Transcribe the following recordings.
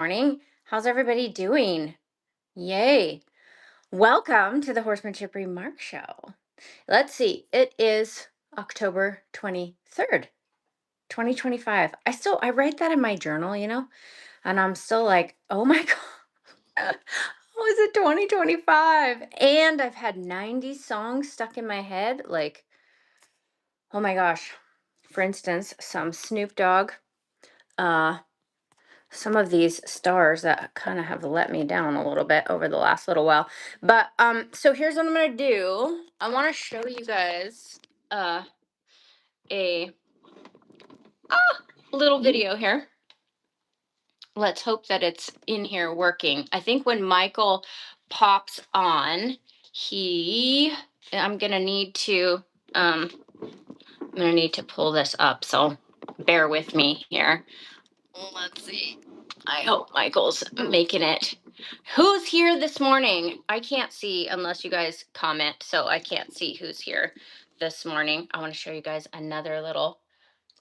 Morning. How's everybody doing? Yay. Welcome to the Horsemanship Remark Show. Let's see. It is October 23rd, 2025. I write that in my journal, and I'm still like, oh my God. How is it 2025? And I've had 90 songs stuck in my head. Like, oh my gosh. For instance, some Snoop Dogg, uh, some of these stars that kind of have let me down a little bit over the last little while. But so here's what I'm gonna do. I want to show you guys a little video here. Let's hope that it's in here working. I think when Michael pops on, I'm gonna need to pull this up, so bear with me here. Let's see. I hope Michael's making it. Who's here this morning? I can't see unless you guys comment, so I can't see who's here this morning. I want to show you guys another little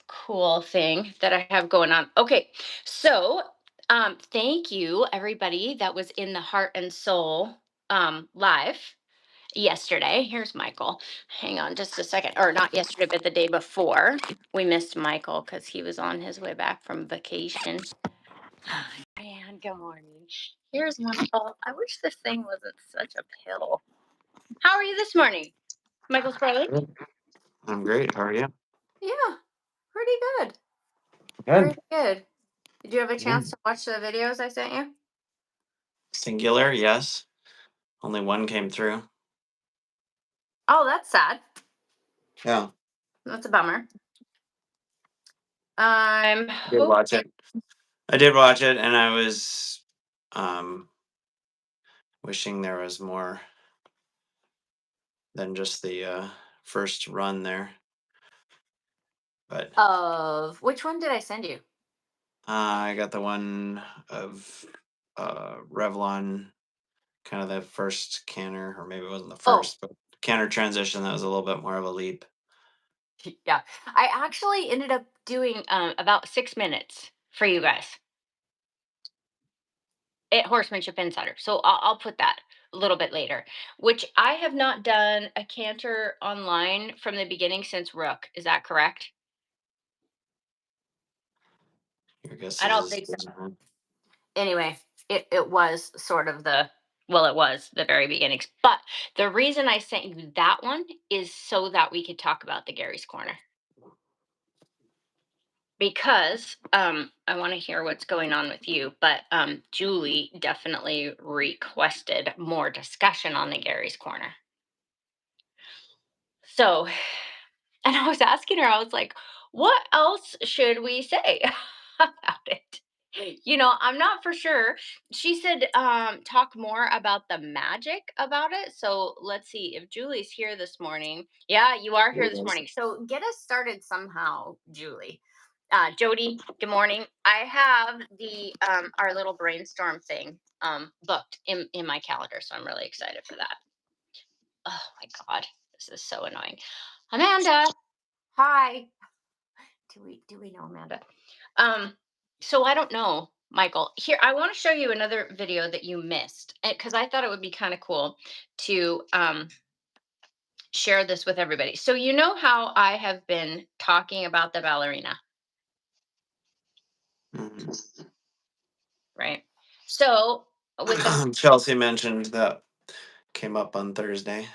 cool thing that I have going on. Okay, so thank you everybody that was in the Heart and Soul live yesterday. Here's Michael. Hang on just a second. Or not yesterday, but the day before. We missed Michael because he was on his way back from vacation. And good morning. Here's Michael. I wish this thing wasn't such a pill. How are you this morning, Michael Sprouly? I'm great. How are you? Yeah, pretty good. Good. Pretty good. Did you have a chance to watch the videos I sent you? Singular, yes. Only one came through. Oh, that's sad. Yeah. That's a bummer. I'm I did watch it. And I was wishing there was more than just the first run there. But of which one did I send you? I got the one of Revlon, kind of the first canter, or maybe it wasn't the first, but canter transition that was a little bit more of a leap. Yeah, I actually ended up doing about 6 minutes for you guys at Horsemanship Insider. So I'll put that a little bit later, which I have not done a canter online from the beginning since Rook. Is that correct? Your guess I don't is think so. Anyway, it was sort of it was the very beginnings. But the reason I sent you that one is so that we could talk about the Gary's Corner. Because I want to hear what's going on with you, but Julie definitely requested more discussion on the Gary's Corner. So, and I was asking her, I was like, what else should we say about it? I'm not for sure. She said talk more about the magic about it. So let's see if Julie's here this morning. Yeah, you are here this morning. So get us started somehow, Julie. Jody, good morning. I have the our little brainstorm thing booked in my calendar, so I'm really excited for that. Oh my God, this is so annoying. Amanda, hi. Do we know Amanda? So I don't know, Michael. Here, I want to show you another video that you missed because I thought it would be kind of cool to share this with everybody. So you know how I have been talking about the ballerina, right? So with Chelsea mentioned that came up on Thursday.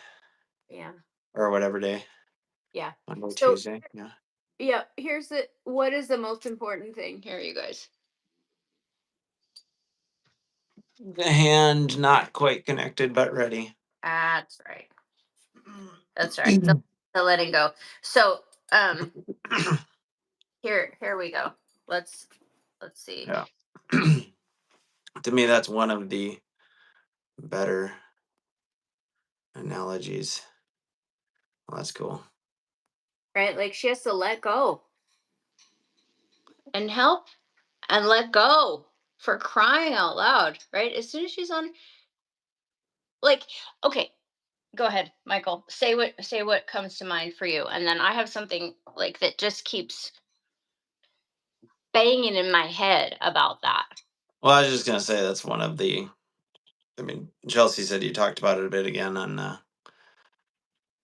Yeah. Or whatever day. Yeah. Monday, So Tuesday. Yeah. yeah, what is the most important thing here, you guys? The hand not quite connected but ready. That's right. That's right. The letting go. So here we go. Let's see. Yeah. To me, that's one of the better analogies. Well, that's cool. Right? Like she has to let go and help and let go, for crying out loud, right? As soon as she's on, like, okay, go ahead, Michael. Say what comes to mind for you. And then I have something like that just keeps banging in my head about that. Well, I was just gonna say that's one of the. I mean, Chelsea said you talked about it a bit again on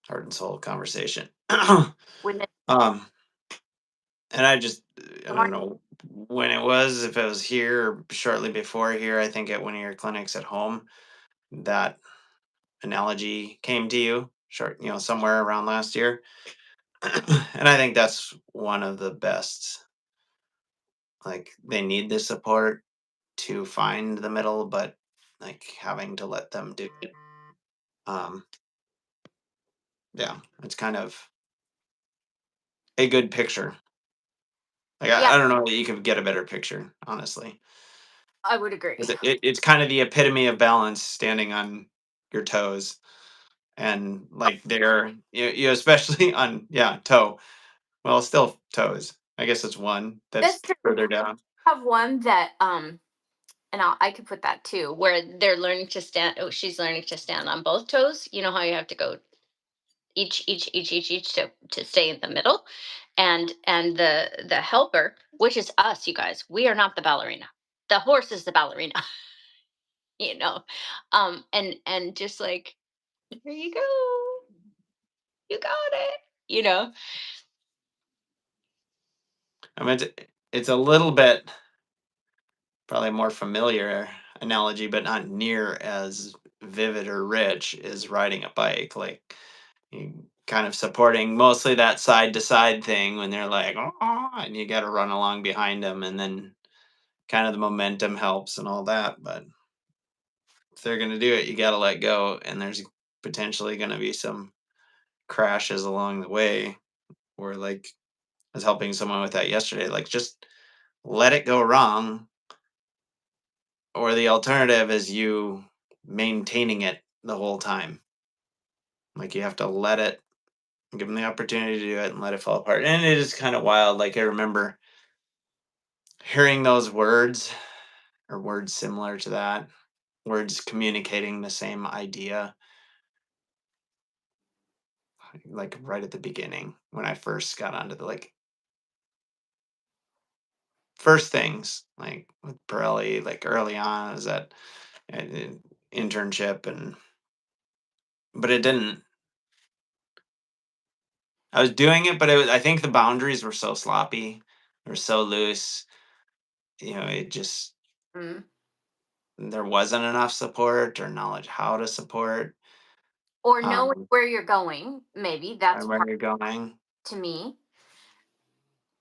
Heart and Soul conversation. When it's um, and I hard. don't know when it was, if it was here or shortly before here. I think at one of your clinics at home, that analogy came to you, somewhere around last year. And I think that's one of the best. Like they need the support to find the middle, but like having to let them do it. Um, yeah, it's kind of a good picture. Like Yeah, I don't know that you could get a better picture, honestly. I would agree. 'Cause it's kind of the epitome of balance, standing on your toes, and like you especially on, yeah, toe. Well, still toes. I guess it's one That's that's true. further down. I have one that and I could put that too, where they're learning to stand. Oh, she's learning to stand on both toes. You know how you have to go each to stay in the middle, and the helper, which is us, you guys. We are not the ballerina. The horse is the ballerina. you know, and just like, here you go, you got it. I mean, it's a little bit probably more familiar analogy, but not near as vivid or rich, is riding a bike. Like you kind of supporting mostly that side to side thing when they're like, oh, and you got to run along behind them, and then kind of the momentum helps and all that. But if they're going to do it, you got to let go, and there's potentially going to be some crashes along the way. Or like I was helping someone with that yesterday. Like just let it go wrong, or the alternative is you maintaining it the whole time. Like you have to let it, give them the opportunity to do it, and let it fall apart. And it is kind of wild. Like I remember hearing those words, or words similar to that, words communicating the same idea, like right at the beginning when I first got onto the like first things like with Pirelli, like early on, is that internship, and but it didn't. I was doing it, but I think the boundaries were so sloppy, or so loose. It just Mm. there wasn't enough support or knowledge how to support. Or knowing Um, where you're going, maybe that's and where part you're going. to me.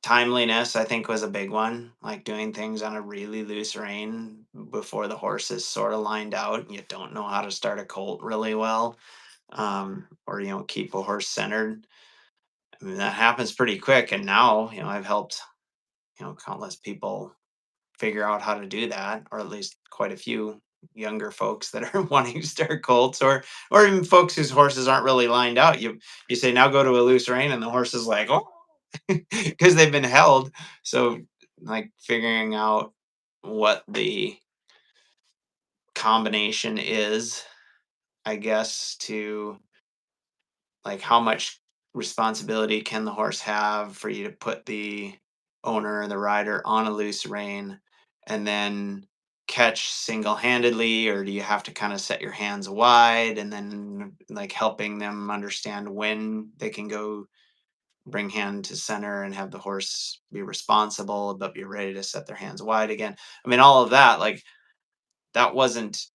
Timeliness, I think, was a big one. Like doing things on a really loose rein before the horse is sort of lined out, and you don't know how to start a colt really well, or keep a horse centered. I mean, that happens pretty quick. And now, I've helped countless people figure out how to do that, or at least quite a few younger folks that are wanting to start colts, or even folks whose horses aren't really lined out. You say, now go to a loose rein, and the horse is like, oh, because they've been held. So like figuring out what the combination is, I guess, to like how much responsibility can the horse have for you to put the owner or the rider on a loose rein, and then catch single-handedly, or do you have to kind of set your hands wide, and then like helping them understand when they can go bring hand to center and have the horse be responsible but be ready to set their hands wide again. I mean, all of that, like, that wasn't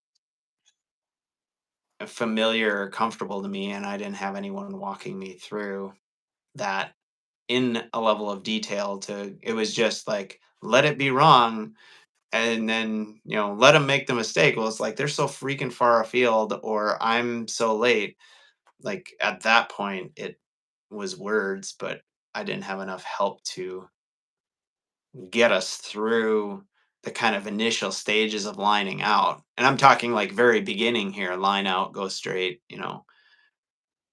familiar or comfortable to me, and I didn't have anyone walking me through that in a level of detail. To It was just like, let it be wrong, and then let them make the mistake. Well, it's like they're so freaking far afield, or I'm so late. Like at that point it was words, but I didn't have enough help to get us through the kind of initial stages of lining out. And I'm talking like very beginning here: line out, go straight,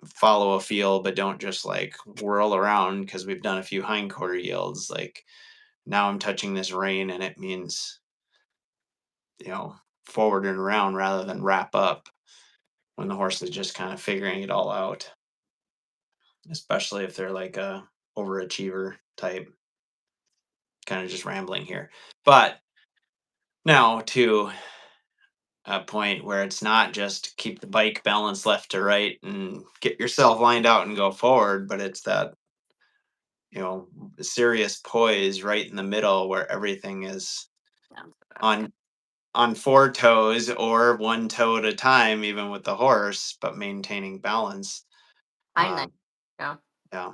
follow a feel, but don't just like whirl around, because we've done a few hindquarter yields. Like now I'm touching this rein, and it means, you know, forward and around rather than wrap up, when the horse is just kind of figuring it all out, especially if they're like a overachiever type, kind of just rambling here. But Now to a point where it's not just keep the bike balanced left to right and get yourself lined out and go forward, but it's that, you know, serious poise right in the middle where everything is Sounds about right. on on four toes or one toe at a time, even with the horse, but maintaining balance. Hind leg. Um, Yeah.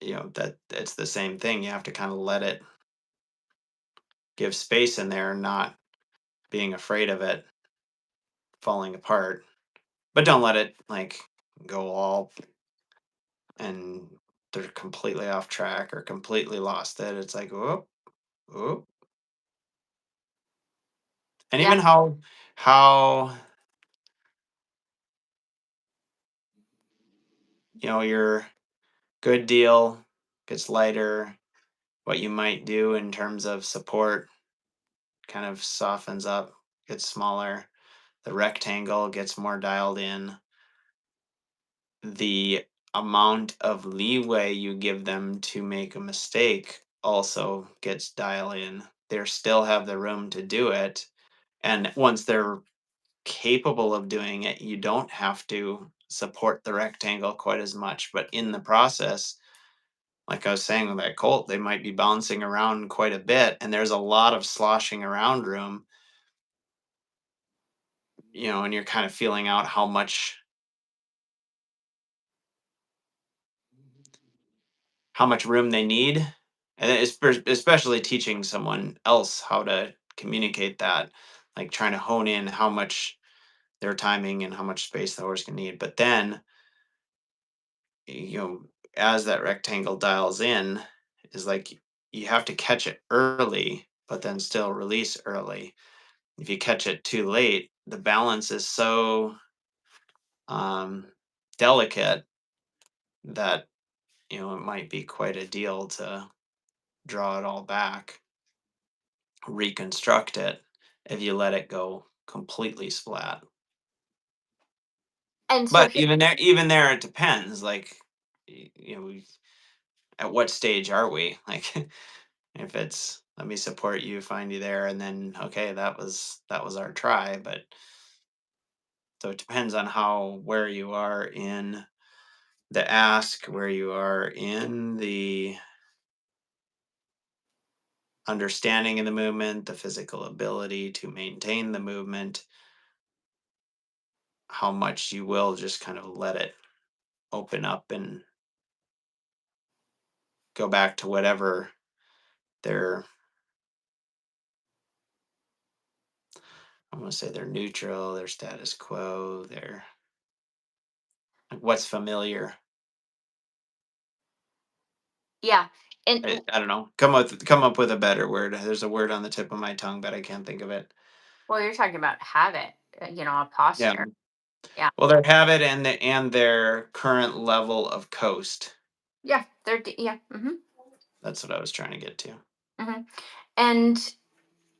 yeah, that it's the same thing. You have to kind of let it give space in there, not being afraid of it falling apart. But don't let it like go all and they're completely off track or completely lost it. It's like, whoop, whoop. And Yeah. even how your good deal gets lighter, what you might do in terms of support kind of softens up, gets smaller. The rectangle gets more dialed in. The amount of leeway you give them to make a mistake also gets dialed in. They still have the room to do it. And once they're capable of doing it, you don't have to support the rectangle quite as much. But in the process, like I was saying with that colt, they might be bouncing around quite a bit, and there's a lot of sloshing around room, and you're kind of feeling out how much room they need, and especially teaching someone else how to communicate that, like trying to hone in how much their timing and how much space the horse can need. But then, you know, as that rectangle dials in, is like you have to catch it early, but then still release early. If you catch it too late, the balance is so um, delicate that it might be quite a deal to draw it all back, reconstruct it if you let it go completely splat. And so But here, even there, it depends. Like, at what stage are we? Like, if it's let me support you, find you there, and then okay, that was our try. But so it depends on where you are in the ask, where you are in the understanding of the movement, the physical ability to maintain the movement, how much you will just kind of let it open up and go back to whatever their I'm gonna say they're neutral, their status quo, their like what's familiar. yeah, and I don't know. Come up with a better word. There's a word on the tip of my tongue, but I can't think of it. well, you're talking about habit, a Yeah. posture. Yeah, Well, their habit and their current level of coast. yeah, yeah, That's what I was trying to get to. hmm and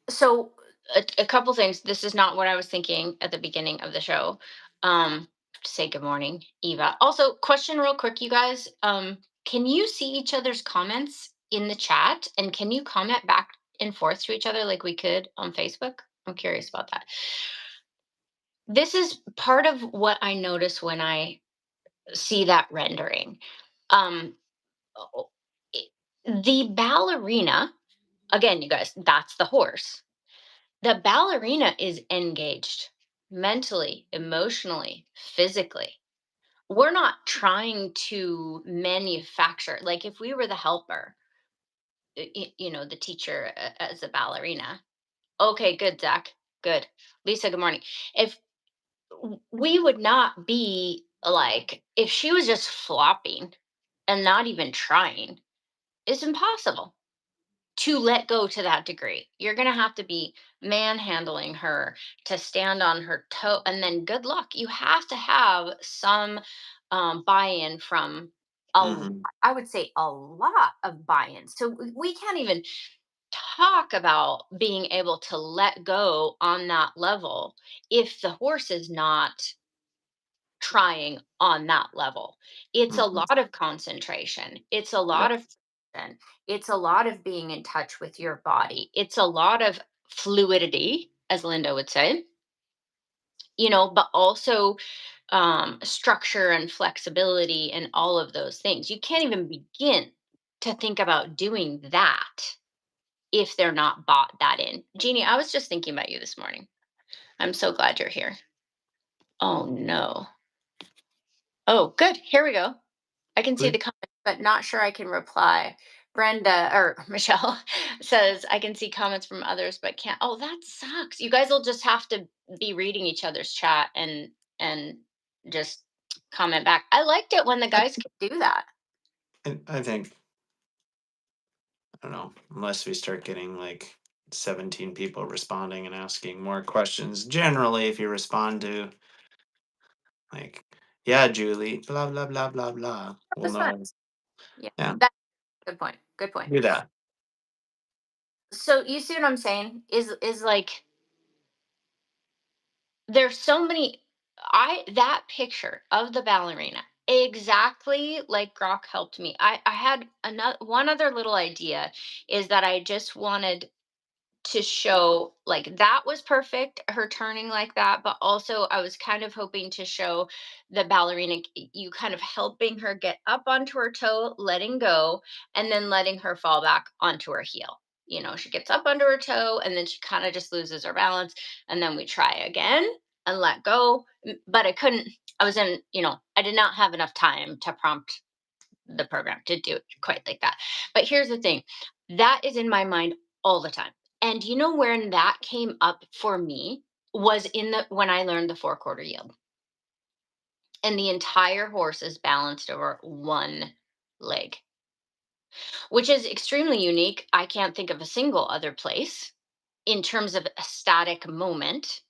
so a couple things. This is not what I was thinking at the beginning of the show. Say good morning, Eva. Also, question real quick, you guys. Can you see each other's comments in the chat, and can you comment back and forth to each other like we could on Facebook? I'm curious about that. This is part of what I notice when I see that rendering. Um, o- the ballerina, again, you guys, that's the horse. The ballerina is engaged mentally, emotionally, physically. We're not trying to manufacture, like if we were the helper, the teacher as a ballerina. Okay, good, Zach. Good. Lisa, good morning. If we would not be like, if she was just flopping and not even trying, it's impossible to let go to that degree. You're going to have to be manhandling her to stand on her toe. And then good luck. You have to have some buy in from, Hmm. I would say, a lot of buy in. So we can't even talk about being able to let go on that level if the horse is not trying on that level. It's a Hmm. lot of concentration. It's a lot Yep. of coordination. It's a lot of being in touch with your body. It's a lot of fluidity, as Linda would say, but also structure and flexibility and all of those things. You can't even begin to think about doing that if they're not bought that in. Jeannie, I was just thinking about you this morning. I'm so glad you're here. Oh no. Oh, good. Here we go. I can see Who the comment, but not sure I can reply. Brenda or Michelle says, I can see comments from others, but can't. Oh, that sucks. You guys will just have to be reading each other's chat and just comment back. I liked it when the guys could do that. I think, I don't know, unless we start getting like 17 people responding and asking more questions. Generally, if you respond to like, yeah, Julie, blah blah blah blah blah, we'll That's fine. know. Yeah. Yeah, That's a good point. Good point. do that. So you see what I'm saying? Is like there's so many. I That picture of the ballerina, exactly like Grok helped me. I had another one other little idea, is that I just wanted to show like that was perfect, her turning like that, but also I was kind of hoping to show the ballerina, you kind of helping her get up onto her toe, letting go, and then letting her fall back onto her heel. She gets up under her toe and then she kind of just loses her balance, and then we try again and let go. But I couldn't, I was in, I did not have enough time to prompt the program to do it quite like that. But here's the thing, that is in my mind all the time. And when that came up for me was in the when I learned the 4/4 yield. And the entire horse is balanced over one leg, which is extremely unique. I can't think of a single other place in terms of a static moment.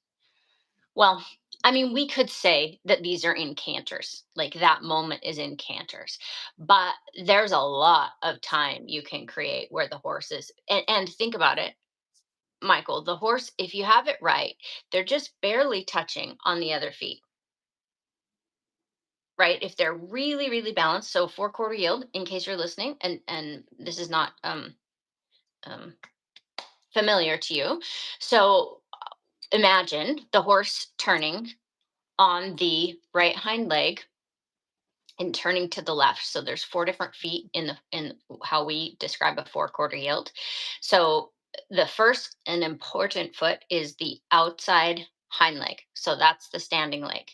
Well, I mean, we could say that these are in canters, like that moment is in canters, but there's a lot of time you can create where the horse is. And think about it, Michael, the horse, if you have it right, they're just barely touching on the other feet, right? If they're really, really balanced. So 4/4 yield, in case you're listening, and this is not um, familiar to you. So imagine the horse turning on the right hind leg and turning to the left. So there's four different feet in how we describe a 4/4 yield. So the first and important foot is the outside hind leg. So that's the standing leg.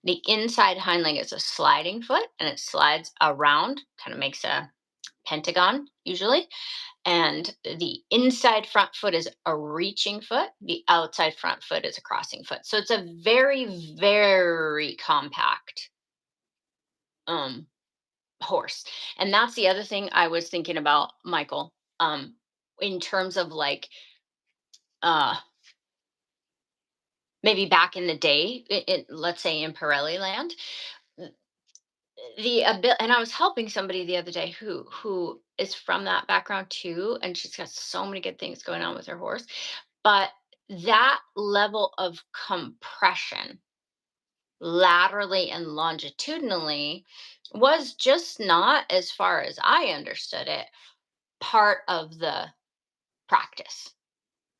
The inside hind leg is a sliding foot and it slides around, kind of makes a pentagon usually. And the inside front foot is a reaching foot. The outside front foot is a crossing foot. So it's a very, very compact um horse. And that's the other thing I was thinking about, Michael, in terms of like uh maybe back in the day, let's say in Pirelli land, and I was helping somebody the other day who is from that background too, and she's got so many good things going on with her horse. But that level of compression laterally and longitudinally was just not, as far as I understood it, part of the practice.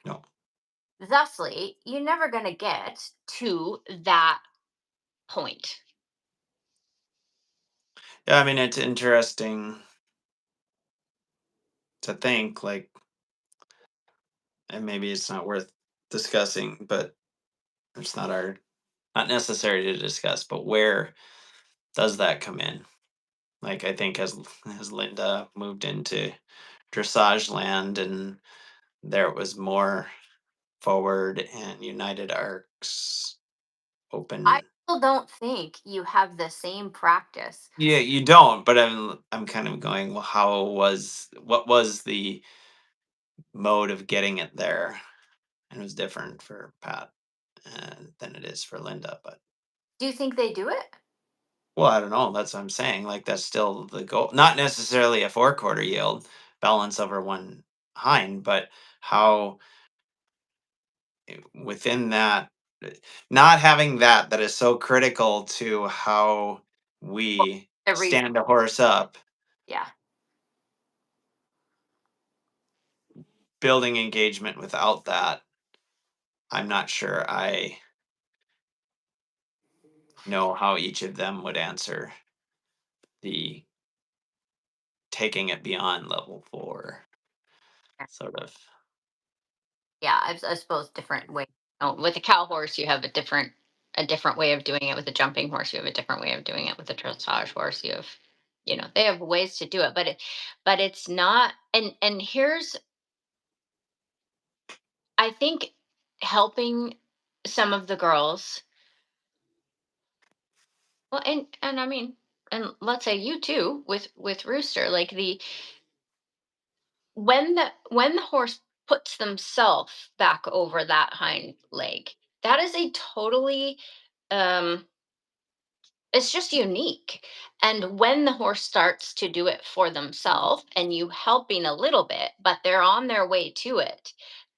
No. Thusly, you're never going to get to that point. Yeah, I mean, it's interesting to think like, and maybe it's not worth discussing, but it's not necessary to discuss, but where does that come in? Like, I think as Linda moved into dressage land and there was more forward and united arcs I open. still don't think you have the same practice. Yeah, you don't, but I'm kind of going, well, what was the mode of getting it there? And it was different for Pat than it is for Linda, but Do you think they do it? well, I don't know. That's what I'm saying. Like that's still the goal. Not necessarily a 4/4 yield balance over one hind, but how within that, uh, not having that is so critical to how we The reason, stand a horse up. yeah. building engagement without that, I'm not sure I know how each of them would answer the taking it beyond level 4 sort of. Yeah, I suppose different way. Oh, with a cow horse, you have a different way of doing it. With a jumping horse, you have a different way of doing it. With a dressage horse, they have ways to do it, but it's not. And here's, I think, helping some of the girls. Well, and I mean, and let's say you too with Rooster, like when the horse puts themselves back over that hind leg, that is a totally um it's just unique. And when the horse starts to do it for themselves and you helping a little bit, but they're on their way to it,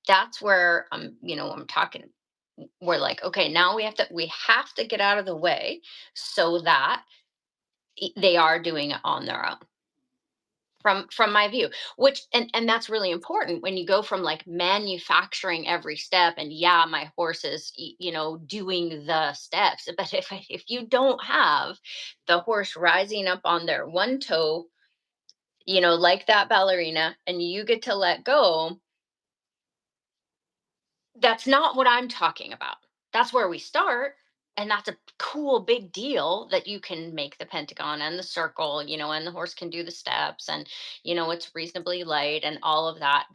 that's where I'm talking. We're like, okay, now we have to get out of the way so that they are doing it on their own, from my view. Which, and that's really important when you go from like manufacturing every step, and yeah, my horse is doing the steps, but if you don't have the horse rising up on their one toe, like that ballerina, and you get to let go, that's not what I'm talking about. That's where we start. And that's a cool big deal that you can make the pentagon and the circle, and the horse can do the steps, and it's reasonably light and all of that.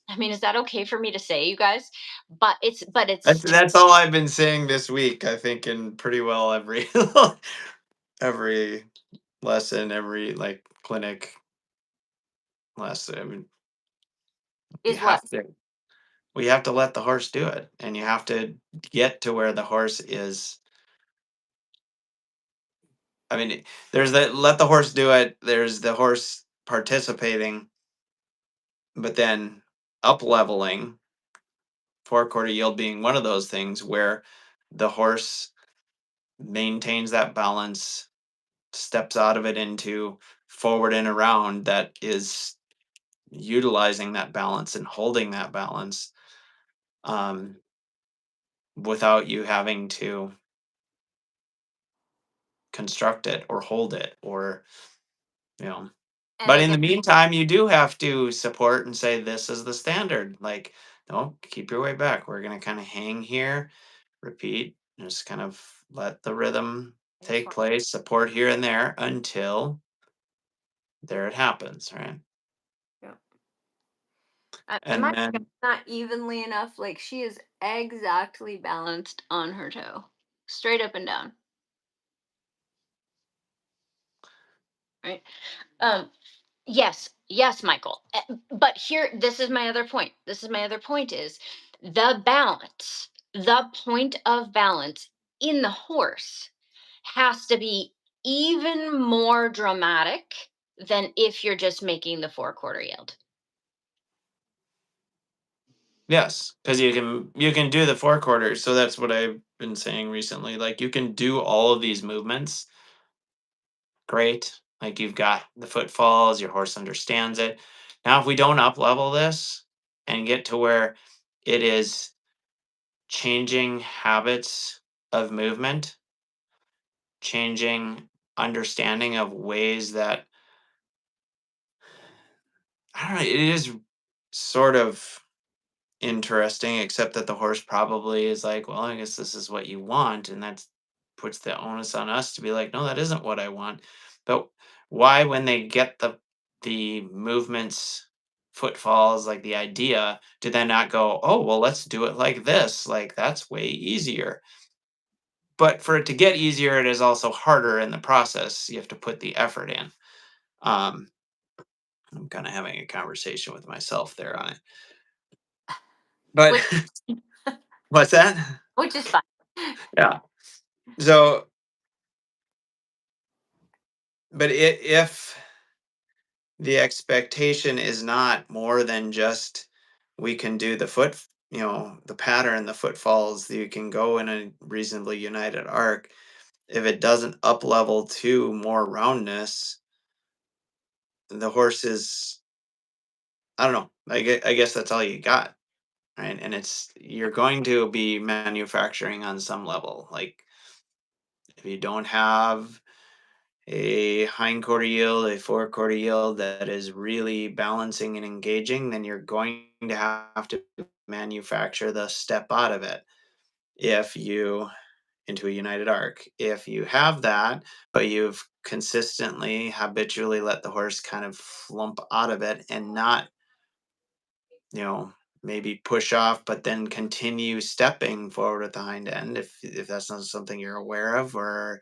I mean, is that okay for me to say, you guys? But it's That's all I've been saying this week, I think, in pretty well every every lesson, every like clinic lesson. I mean, you is what have to we have to let the horse do it, and you have to get to where the horse is. I mean, there's the let the horse do it. There's the horse participating, but then up leveling, four-quarter yield being one of those things where the horse maintains that balance, steps out of it into forward and around that is utilizing that balance and holding that balance, um, without you having to construct it or hold it or you know. and But I in the guess meantime, you do have to support and say this is the standard. Like, no, keep your way back. We're gonna kind of hang here, repeat, just kind of let the rhythm I just take want place, support here and there until there it happens, right? to. And And my then not evenly enough. Like, she is exactly balanced on her toe, straight up and down. Right. Um. Yes, yes, Michael. But here, this is my other point. This is my other point is the balance, the point of balance in the horse has to be even more dramatic than if you're just making the four-quarter yield. yes, because you can do the four quarters. So that's what I've been saying recently. Like you can do all of these movements, great. Like you've got the footfalls, your horse understands it. Now, if we don't up level this and get to where it is changing habits of movement, changing understanding of ways that I don't know, it is sort of interesting, except that the horse probably is like, well, I guess this is what you want. And that puts the onus on us to be like, no, that isn't what I want. But why, when they get the movements, footfalls, like the idea, do they not go, oh, well, let's do it like this? Like that's way easier. But for it to get easier, it is also harder in the process. You have to put the effort in. Um, I'm kind of having a conversation with myself there on it. But which what's that? which is fine. Yeah. So, but if the expectation is not more than just we can do the the pattern, the footfalls, you can go in a reasonably united arc. If it doesn't up level to more roundness, the horse is I don't know. I guess that's all you got, right? And it's you're going to be manufacturing on some level. Like if you don't have a hind quarter yield, a four quarter yield that is really balancing and engaging, then you're going to have to manufacture the step out of it. If you into a united arc. If you have that, but you've consistently, habitually let the horse kind of flump out of it and not, you know, maybe push off, but then continue stepping forward at the hind end. If that's not something you're aware of or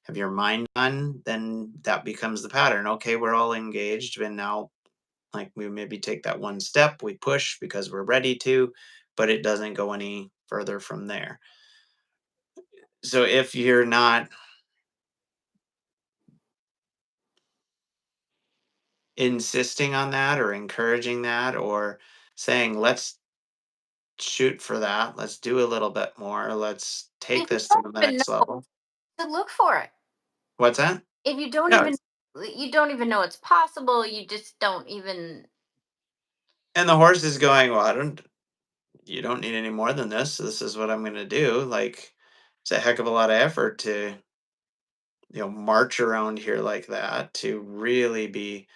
have your mind on, then that becomes the pattern. Okay, we're all engaged, and now like we maybe take that one step, we push because we're ready to, but it doesn't go any further from there. So if you're not insisting on that or encouraging that or saying, "Let's shoot for that. Let's do a little bit more. Let's If take you this to don't the even next know level." to look for it. What's that? If you don't Yeah, even you don't even know it's possible, you just don't even. and the horse is going, "Well, I don't you don't need any more than this. This is what I'm gonna do." Like, it's a heck of a lot of effort to, march around here like that, to really be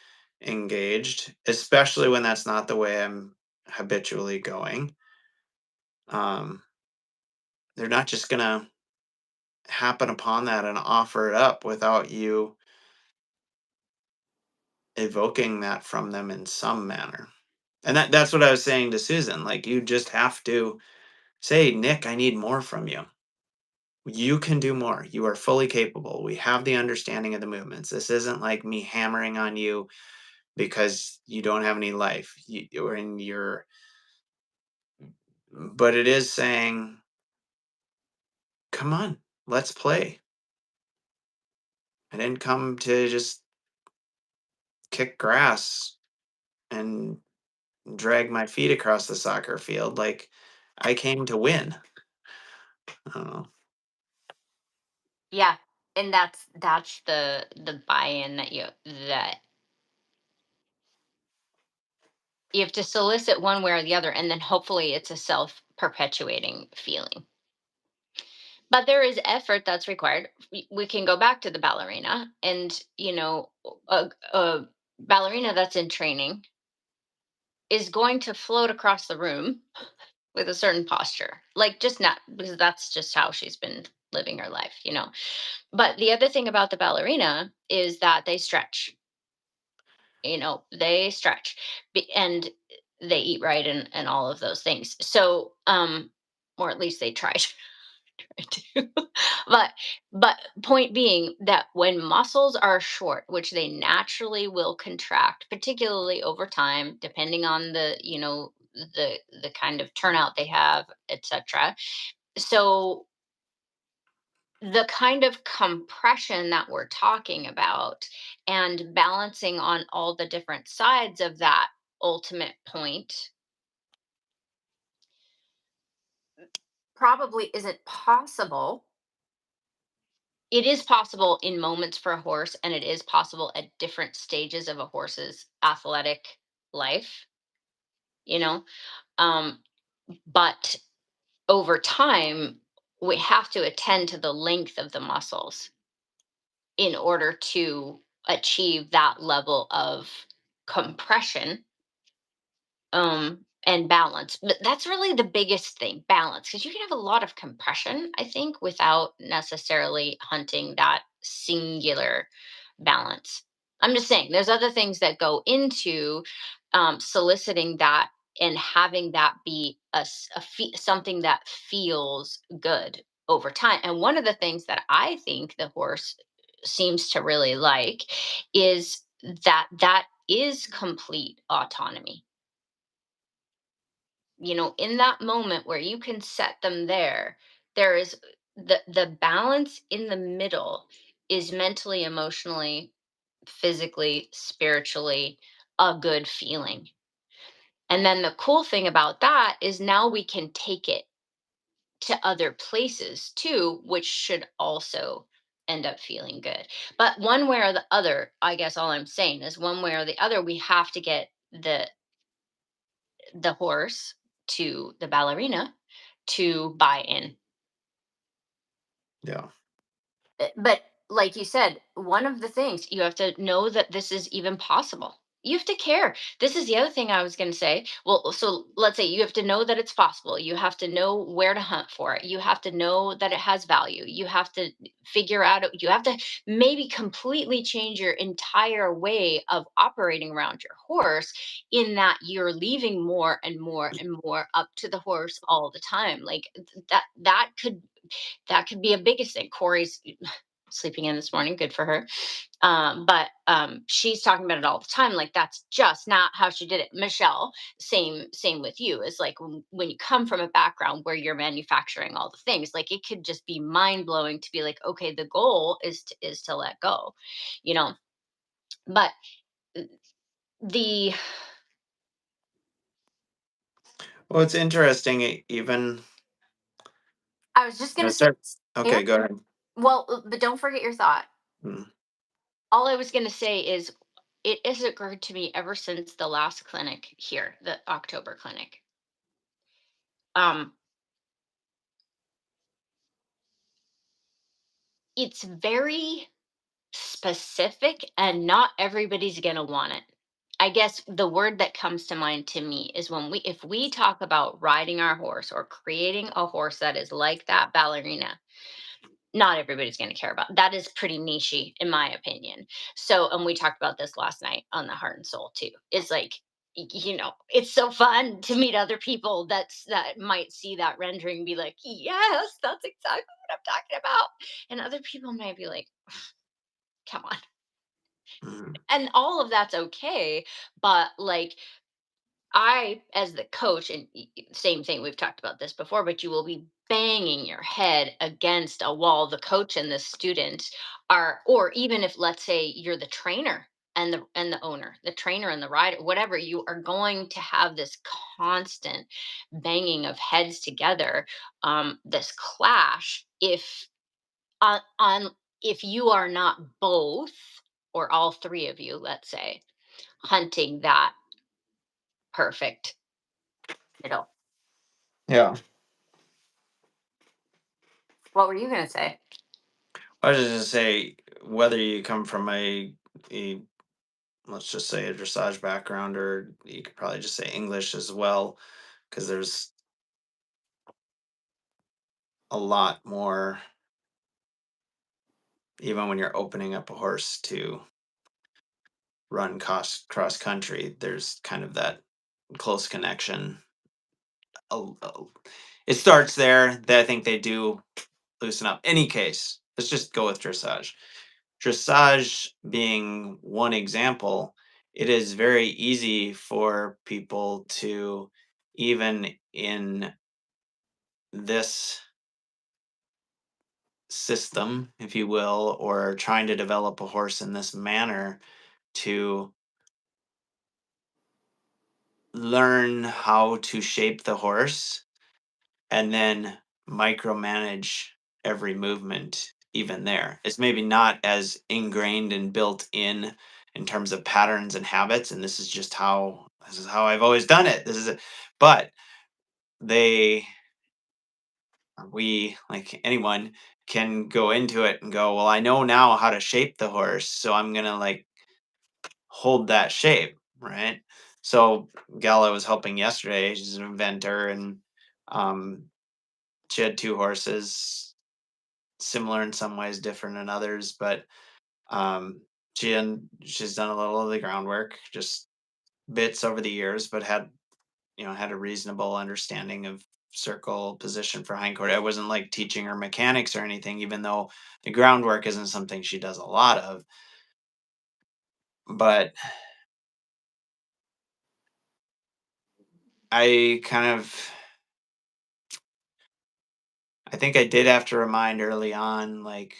engaged, especially when that's not the way I'm habitually going. Um, they're not just gonna happen upon that and offer it up without you evoking that from them in some manner. And that's what I was saying to Susan. Like you just have to say, "Nick, I need more from you. You can do more. You are fully capable. We have the understanding of the movements. This isn't like me hammering on you because you don't have any life or in your, but it is saying, come on, let's play. I didn't come to just kick grass and drag my feet across the soccer field. Like I came to win." I don't know. Yeah, and that's the buy-in that you have to solicit one way or the other, and then hopefully it's a self-perpetuating feeling. But there is effort that's required. We can go back to the ballerina, and a ballerina that's in training is going to float across the room with a certain posture, like just not because that's just how she's been living her life. But the other thing about the ballerina is that they stretch. They stretch, and they eat right, and all of those things. So, or at least they try to. but point being that when muscles are short, which they naturally will contract, particularly over time, depending on the kind of turnout they have, etc. So the kind of compression that we're talking about and balancing on all the different sides of that ultimate point probably isn't possible. It is possible in moments for a horse, and it is possible at different stages of a horse's athletic life, you know. Um, but over time, we have to attend to the length of the muscles in order to achieve that level of compression, and balance. But that's really the biggest thing, balance, because you can have a lot of compression, I think, without necessarily hunting that singular balance. I'm just saying there's other things that go into soliciting that and having that be something that feels good over time. And one of the things that I think the horse seems to really like is that is complete autonomy. In that moment where you can set them there is the balance in the middle is mentally, emotionally, physically, spiritually a good feeling. And then the cool thing about that is now we can take it to other places too, which should also end up feeling good. But one way or the other, I guess all I'm saying is one way or the other, we have to get the the horse to the ballerina to buy in. Yeah. But like you said, one of the things you have to know that this is even possible. You have to care. This is the other thing I was going to say. Well, so let's say you have to know that it's possible. You have to know where to hunt for it. You have to know that it has value. You have to figure out, you have to maybe completely change your entire way of operating around your horse, in that you're leaving more and more and more up to the horse all the time. Like that could be a biggest thing. Corey's sleeping in this morning, good for her. But she's talking about it all the time. Like that's just not how she did it. Michelle, same with you. Is like when you come from a background where you're manufacturing all the things, like it could just be mind blowing to be like, okay, the goal is to let go, you know. But the Well, it's interesting. Even I was just gonna say, start. Okay, Eric. go ahead. Well, but don't forget your thought. Mm. All I was gonna say is it has occurred to me ever since the last clinic here, the October clinic. Um, it's very specific and not everybody's going to want it. I guess the word that comes to mind to me is when if we talk about riding our horse or creating a horse that is like that ballerina, not everybody's going to care about. That is pretty nichey in my opinion. So, and we talked about this last night on the Heart and Soul too. It's like, it's so fun to meet other people that might see that rendering and be like, yes, that's exactly what I'm talking about. And other people might be like, come on. Mhm. And all of that's okay, but like I, as the coach, and same thing, we've talked about this before, but you will be banging your head against a wall. The coach and the student are, or even if let's say you're the trainer and the owner, the trainer and the rider, whatever, you are going to have this constant banging of heads together, this clash. On if you are not both or all three of you, let's say, hunting that perfect middle. Yeah. What were you gonna say? I was just gonna say, whether you come from a let's just say a dressage background, or you could probably just say English as well, because there's a lot more, even when you're opening up a horse to run cross country, there's kind of that close connection. It starts there. I think they do loosen up. Any case, let's just go with dressage. Dressage being one example, it is very easy for people to, even in this system, if you will, or trying to develop a horse in this manner, to learn how to shape the horse and then micromanage every movement even there. It's maybe not as ingrained and built in terms of patterns and habits, and this is how I've always done it. This is it. But they we, like anyone, can go into it and go, well, I know now how to shape the horse, so I'm gonna like hold that shape, right? So gal I was helping yesterday, she's an inventor, and um she had two horses, similar in some ways, different in others, but um, she's done a little of the groundwork, just bits over the years, but had a reasonable understanding of circle position for hindquarter. I wasn't like teaching her mechanics or anything, even though the groundwork isn't something she does a lot of. But I kind of, I think I did have to remind early on, like,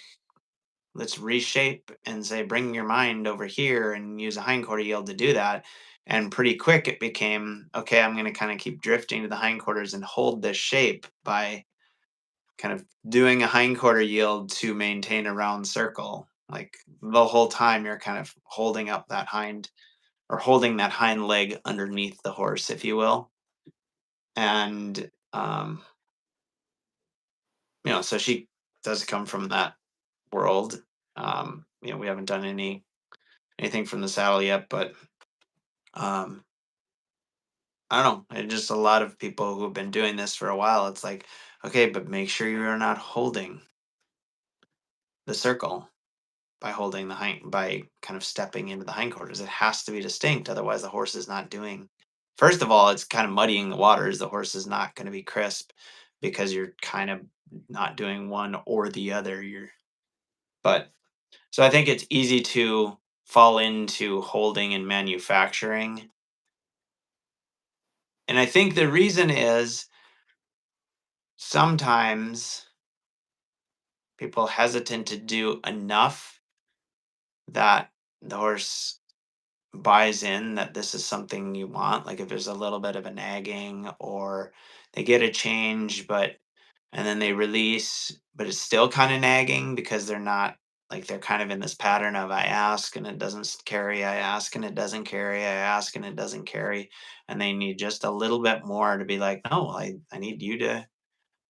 let's reshape and say, bring your mind over here and use a hindquarter yield to do that. And pretty quick, it became, okay, I'm going to kind of keep drifting to the hindquarters and hold this shape by kind of doing a hindquarter yield to maintain a round circle. Like the whole time, you're kind of holding up that hind, or holding that hind leg underneath the horse, if you will. And so she does come from that world. We haven't done anything from the saddle yet, but um, I don't know. It's just a lot of people who have been doing this for a while. It's like, okay, but make sure you're not holding the circle by holding the hind by kind of stepping into the hindquarters. It has to be distinct, otherwise the horse is not doing. First of all, it's kind of muddying the waters. The horse is not going to be crisp because you're kind of not doing one or the other. But so I think it's easy to fall into holding and manufacturing. And I think the reason is sometimes people hesitant to do enough that the horse buys in that this is something you want. Like if there's a little bit of a nagging or they get a change, but and then they release, but it's still kind of nagging because they're not like they're kind of in this pattern of I ask and it doesn't carry, I ask and it doesn't carry, I ask and it doesn't carry. And they need just a little bit more to be like, no, I need you to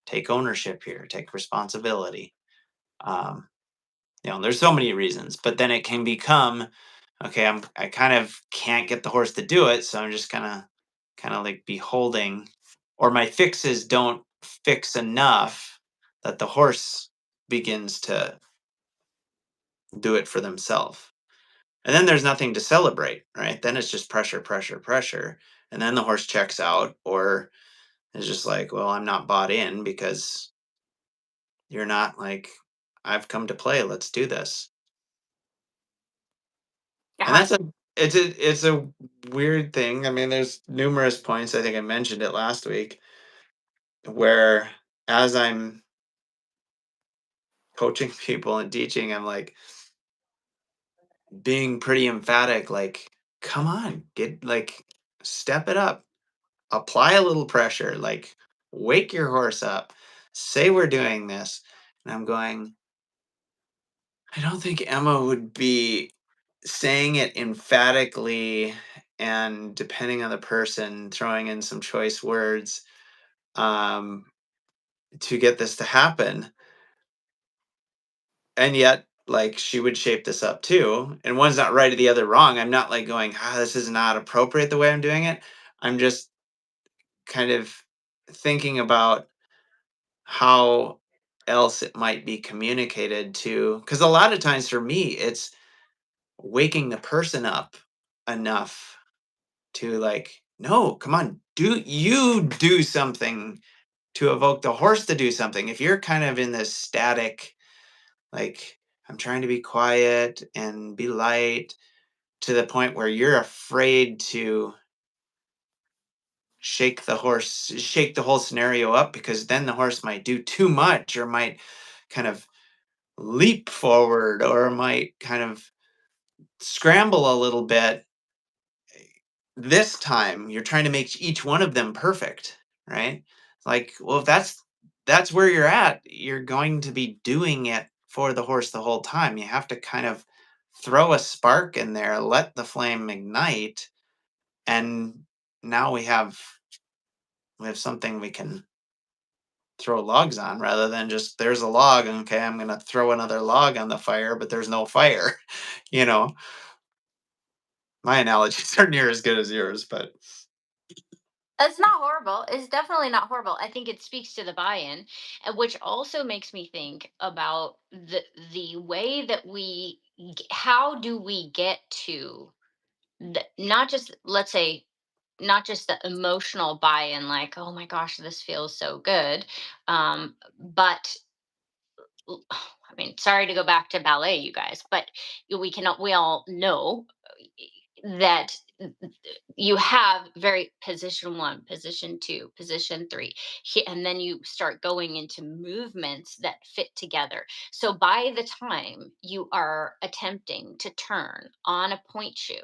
take ownership here, take responsibility. Um, there's so many reasons, but then it can become okay. I kind of can't get the horse to do it, so I'm just kind of like beholding, or my fixes don't fix enough that the horse begins to do it for themselves. And then there's nothing to celebrate, right? Then it's just pressure, pressure, pressure. And then the horse checks out or is just like, well, I'm not bought in because you're not like, I've come to play. Let's do this. And Yeah. it's a weird thing. I mean, there's numerous points. I think I mentioned it last week where as I'm coaching people and teaching, I'm like being pretty emphatic, like, come on, get like step it up, apply a little pressure, like wake your horse up, say we're doing this. And I'm going, I don't think Emma would be saying it emphatically and depending on the person, throwing in some choice words um, to get this to happen. And yet, like, she would shape this up too. And one's not right or the other wrong. I'm not like going, this is not appropriate the way I'm doing it. I'm just kind of thinking about how else it might be communicated to. Because a lot of times for me, it's waking the person up enough to like, no, come on, do something to evoke the horse to do something. If you're kind of in this static, like I'm trying to be quiet and be light to the point where you're afraid to shake the whole scenario up because then the horse might do too much or might kind of leap forward or might kind of scramble a little bit. This time you're trying to make each one of them perfect, right? Like, well, if that's where you're at, you're going to be doing it for the horse the whole time. You have to kind of throw a spark in there, let the flame ignite, and now we have something we can throw logs on rather than just there's a log, okay, I'm going to throw another log on the fire, but there's no fire. you know, my analogies are near as good as yours, but It's not horrible. It's definitely not horrible. I think it speaks to the buy-in, which also makes me think about the way that how do we get to not just, let's say, not just the emotional buy-in, like, oh my gosh, this feels so good, but I mean, sorry to go back to ballet, you guys, but we all know that you have very position one, position two, position three, and then you start going into movements that fit together. So by the time you are attempting to turn on a point shoe,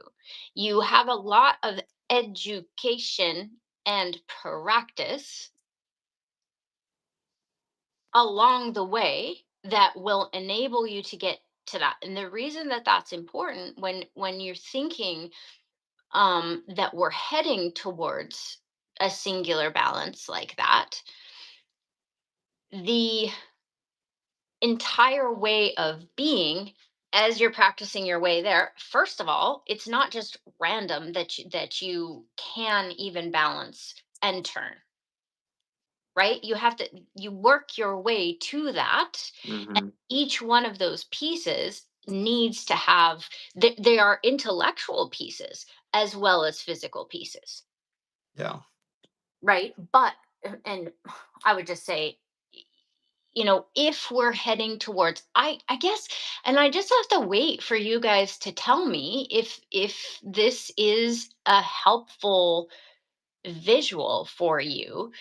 you have a lot of education and practice along the way that will enable you to get to that. And the reason that that's important, when you're thinking that we're heading towards a singular balance like that, the entire way of being as you're practicing your way there, first of all, it's not just random that you can even balance and turn, right? You work your way to that, and Mhm. each one of those pieces needs to have they are intellectual pieces as well as physical pieces, Yeah. right? But and I would just say, if we're heading towards, I guess, and I just have to wait for you guys to tell me if this is a helpful visual for you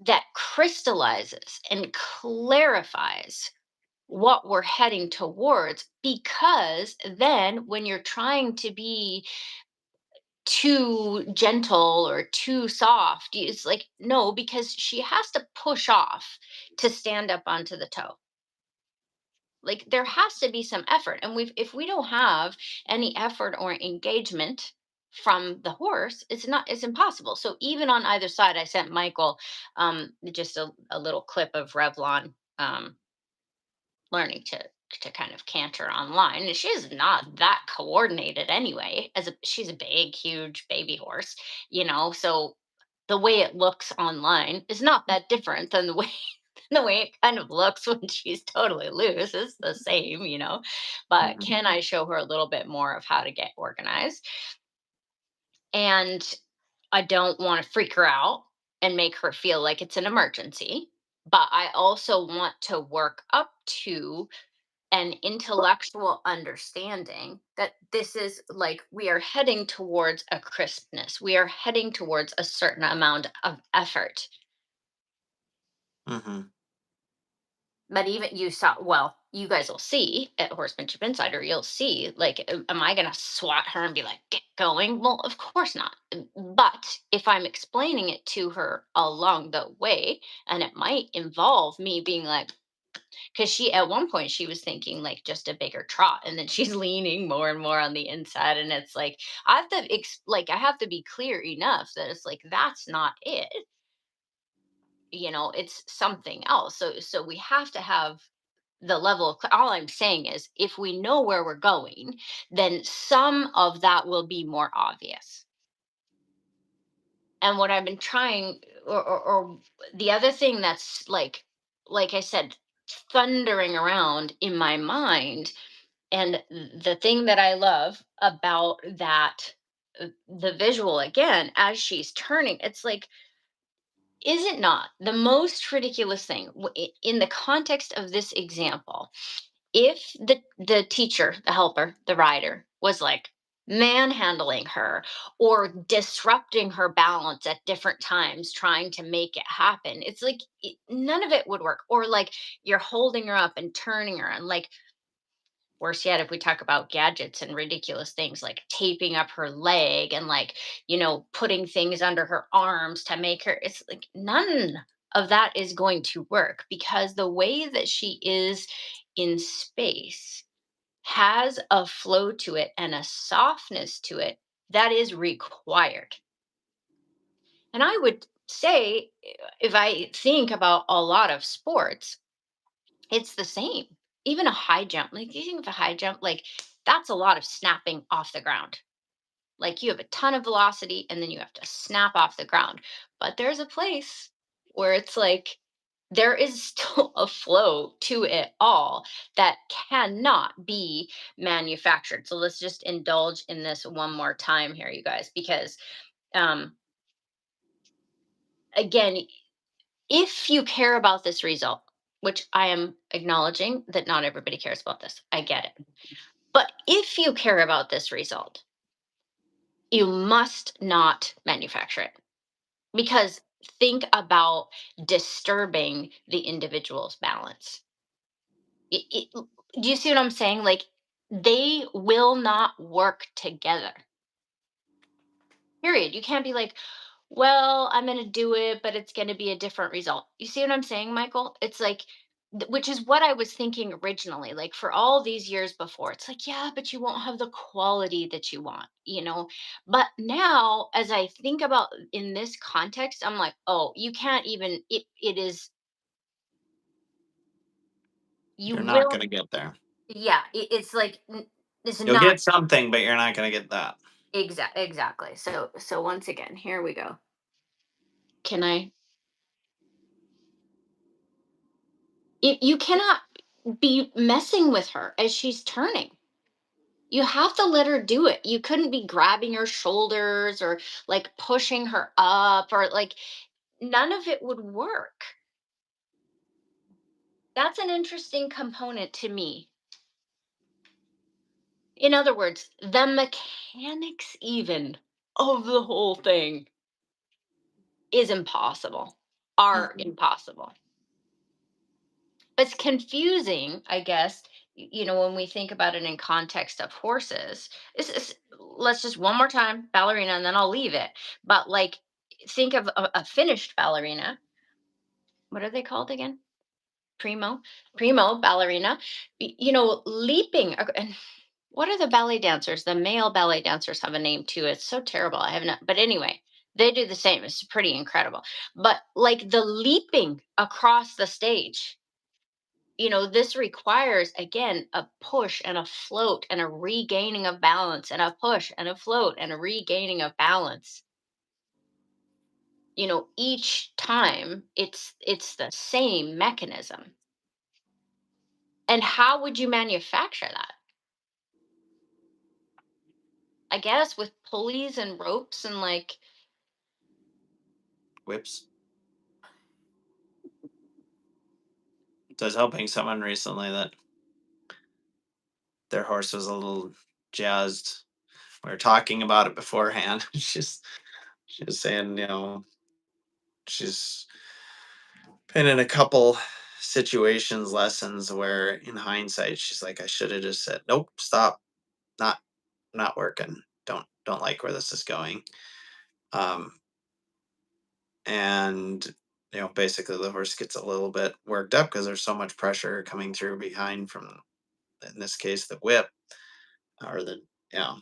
that crystallizes and clarifies what we're heading towards, because then when you're trying to be too gentle or too soft, it's like, no, because she has to push off to stand up onto the toe. Like, there has to be some effort, and if we don't have any effort or engagement from the horse, it's impossible. So even on either side, I sent Michael just a little clip of Revlon learning to kind of canter online, and she's not that coordinated anyway. She's a big huge baby horse, so the way it looks online is not that different than the way the way it kind of looks when she's totally loose. It's the same, but Mhm. can I show her a little bit more of how to get organized? And I don't want to freak her out and make her feel like it's an emergency, but I also want to work up to an intellectual understanding that this is like we are heading towards a crispness. We are heading towards a certain amount of effort. Mhm. But even you guys will see at Horsemanship Insider, you'll see, like, am I going to swat her and be like, get going? Well, of course not. But if I'm explaining it to her along the way, and it might involve me being like, because at one point she was thinking like just a bigger trot, and then she's leaning more and more on the inside, and it's like I have to be clear enough that it's like that's not it. It's something else. So we have to have the level of all I'm saying is if we know where we're going, then some of that will be more obvious. And what I've been trying, or the other thing that's like I said, thundering around in my mind, and the thing that I love about that, the visual again, as she's turning, it's like, is it not the most ridiculous thing in the context of this example? If the teacher, the helper, the rider was like manhandling her or disrupting her balance at different times trying to make it happen, it's like none of it would work. Or like you're holding her up and turning her, and like worse yet, if we talk about gadgets and ridiculous things like taping up her leg and like, putting things under her arms to make her, it's like none of that is going to work, because the way that she is in space has a flow to it and a softness to it that is required. And I would say, if I think about a lot of sports, it's the same. Even a high jump, like you think of a high jump, like that's a lot of snapping off the ground. Like you have a ton of velocity and then you have to snap off the ground. But there's a place where it's like there is still a flow to it all that cannot be manufactured. So let's just indulge in this one more time here, you guys, because um, again, if you care about this result, which I am acknowledging that not everybody cares about this, I get it. But if you care about this result, you must not manufacture it, because think about disturbing the individual's balance. Do you see what I'm saying? Like, they will not work together. Period. You can't be like, well, I'm going to do it, but it's going to be a different result. You see what I'm saying, Michael? It's like which is what I was thinking originally, like for all these years before. It's like, yeah, but you won't have the quality that you want, you know? But now, as I think about in this context, I'm like, oh, you can't even, it is, you You're not will, gonna get there. yeah, it's like, it's You'll not get something, but you're not gonna get that. exactly. So once again, here we go. Can I, you cannot be messing with her as she's turning. You have to let her do it. You couldn't be grabbing her shoulders or like pushing her up or like none of it would work. That's an interesting component to me. In other words, the mechanics even of the whole thing is impossible, are Mhm. impossible. It's confusing, I guess, when we think about it in context of horses. Let's just one more time, ballerina, and then I'll leave it. But like, think of a finished ballerina. What are they called again? Primo, primo ballerina. Leaping. And what are the ballet dancers? The male ballet dancers have a name too. It's so terrible. I have not. But anyway, they do the same. It's pretty incredible. But like the leaping across the stage, this requires again a push and a float and a regaining of balance and a push and a float and a regaining of balance. Each time it's the same mechanism. And how would you manufacture that? I guess with pulleys and ropes and like, Whips. So I was helping someone recently that their horse was a little jazzed. We were talking about it beforehand. She's saying, she's been in a couple situations, lessons where in hindsight she's like, I should have just said, nope, stop, not not working. Don't like where this is going. Um, and basically the horse gets a little bit worked up because there's so much pressure coming through behind from, in this case, the whip or the yeah.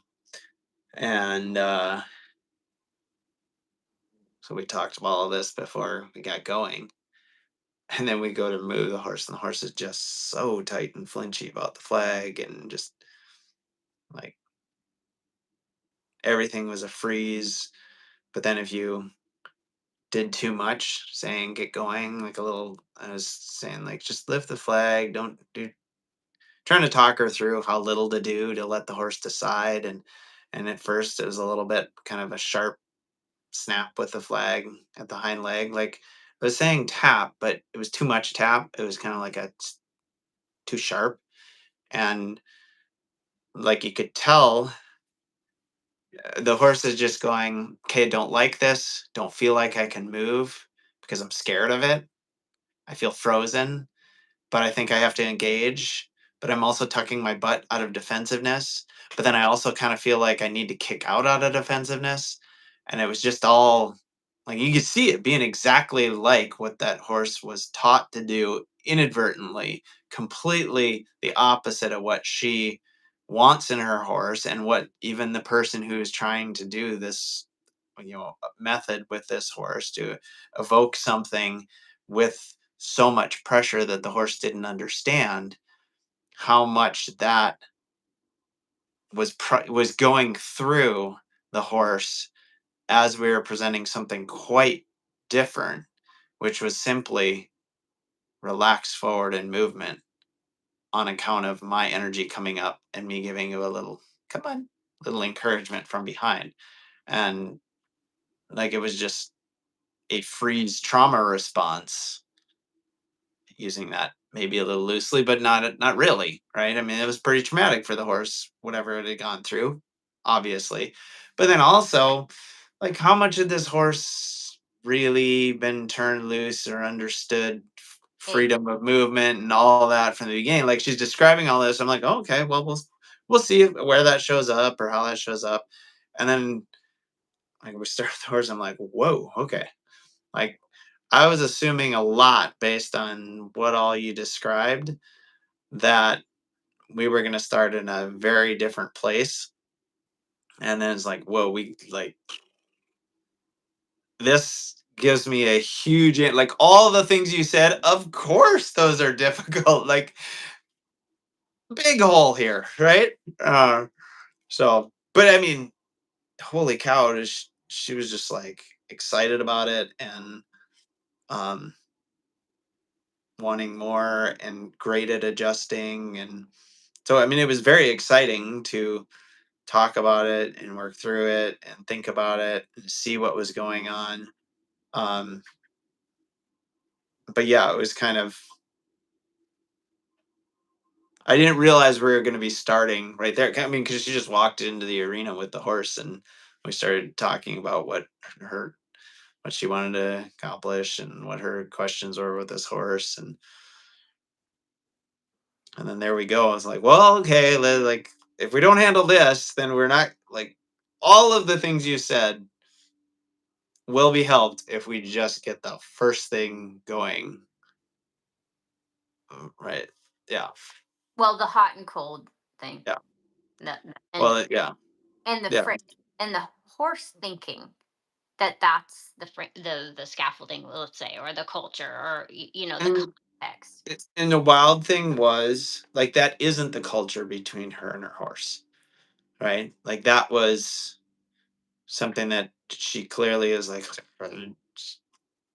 And so we talked about all this before we got going. And then we go to move the horse, and the horse is just so tight and flinchy about the flag, and just like everything was a freeze. But then if you did too much, saying get going, like a little, I was saying like just lift the flag, don't do, trying to talk her through how little to do to let the horse decide. And at first it was a little bit kind of a sharp snap with the flag at the hind leg. Like I was saying tap, but it was too much tap. It was kind of like too sharp. And like you could tell, the horse is just going, okay, don't like this. Don't feel like I can move because I'm scared of it. I feel frozen, but I think I have to engage. But I'm also tucking my butt out of defensiveness. But then I also kind of feel like I need to kick out of defensiveness. And it was just all like you could see it being exactly like what that horse was taught to do inadvertently, completely the opposite of what she wants in her horse and what even the person who is trying to do this method with this horse to evoke something with so much pressure that the horse didn't understand how much that was going through the horse as we were presenting something quite different, which was simply relax forward and movement on account of my energy coming up and me giving you a little come on little encouragement from behind. And like it was just a freeze trauma response, using that maybe a little loosely, but not really, right? I mean, it was pretty traumatic for the horse, whatever it had gone through, obviously. But then also, like, how much had this horse really been turned loose or understood hey, freedom of movement and all that from the beginning? Like, she's describing all this. I'm like, oh, okay, well, we'll see where that shows up or how that shows up, and then like we start with the horse. I'm like, whoa, okay, like I was assuming a lot based on what all you described, that we were going to start in a very different place. And then it's like, whoa, we like this gives me a huge, like all the things you said, of course, those are difficult. Like, big hole here, right? So, but I mean, holy cow, she was just like excited about it and um, wanting more and great at adjusting. And so, I mean, it was very exciting to talk about it and work through it and think about it and see what was going on. Um, but yeah, it was kind of, I didn't realize we were going to be starting right there. I mean, because she just walked into the arena with the horse and we started talking about her what she wanted to accomplish and what her questions were with this horse. And then there we go. I was like, well, okay, like if we don't handle this, then we're not like all of the things you said will be helped if we just get the first thing going. Right. Yeah. Well, the hot and cold thing, Yeah. and Well, yeah. and the Yeah. and the horse thinking that that's the scaffolding, let's say, or the culture, or the And context. and the wild thing was like that isn't the culture between her and her horse, right? Like that was something that she clearly is like,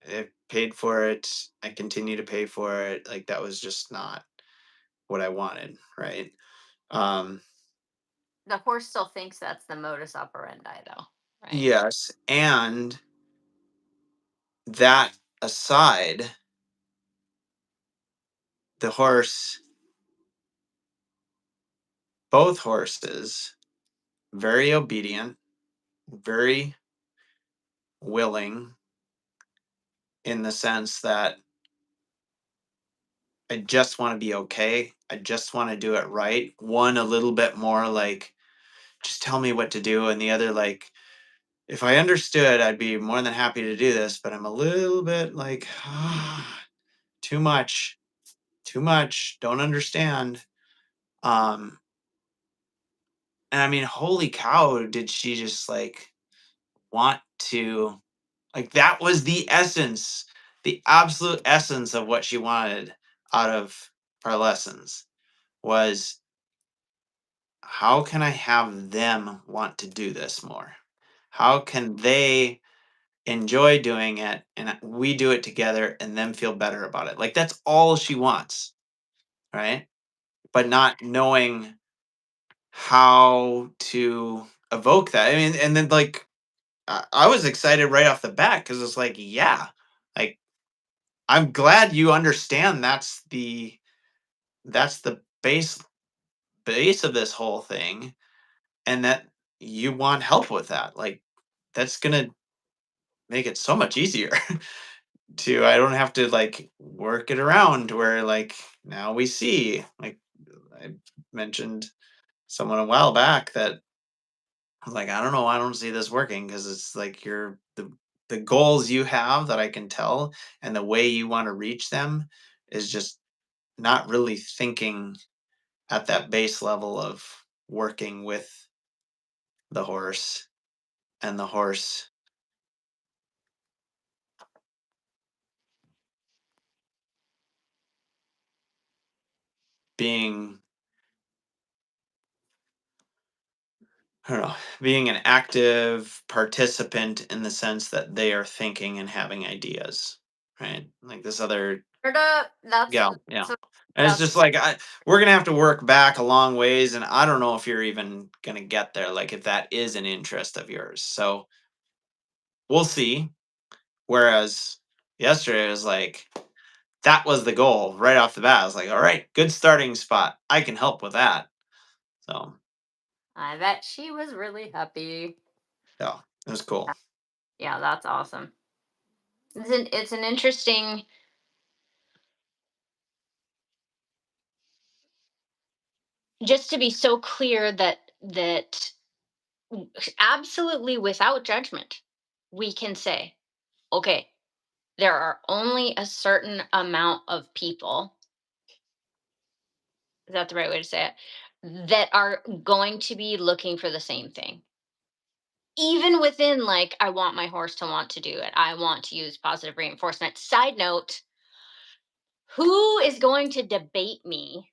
I paid for it. I continue to pay for it. Like that was just not what I wanted, right? Um, The horse still thinks that's the modus operandi, though, right? yes, and that aside, the horse, both horses, very obedient, very willing in the sense that I just want to be okay. I just want to do it right. One a little bit more like, just tell me what to do, and the other like, if I understood, I'd be more than happy to do this, but I'm a little bit like, too much, too much, don't understand. Um, and I mean, holy cow, did she just like want to, like, that was the essence, the absolute essence of what she wanted out of our lessons was how can I have them want to do this more? How can they enjoy doing it and we do it together and them feel better about it? Like that's all she wants, right? But not knowing how to evoke that. I mean, and then like I was excited right off the bat because it's like, yeah, like I'm glad you understand that's the base of this whole thing and that you want help with that. Like that's gonna make it so much easier. To I don't have to like work it around where like now we see like I mentioned someone a while back that I was like, I don't know, I don't see this working because it's like the goals you have that I can tell and the way you want to reach them is just not really thinking at that base level of working with the horse and the horse being, I don't know, being an active participant in the sense that they are thinking and having ideas, right? Like this other Heard up. gal, yeah. So And it's that's just like we're gonna have to work back a long ways, and I don't know if you're even gonna get there. Like if that is an interest of yours, so we'll see. Whereas yesterday was like that was the goal right off the bat. I was like, all right, good starting spot. I can help with that. So I bet she was really happy. yeah, it was cool. Yeah, that's awesome. It's an interesting, just to be so clear that absolutely without judgment, we can say, okay, there are only a certain amount of people, is that the right way to say it, that are going to be looking for the same thing. Even within, like, I want my horse to want to do it. I want to use positive reinforcement. Side note, who is going to debate me?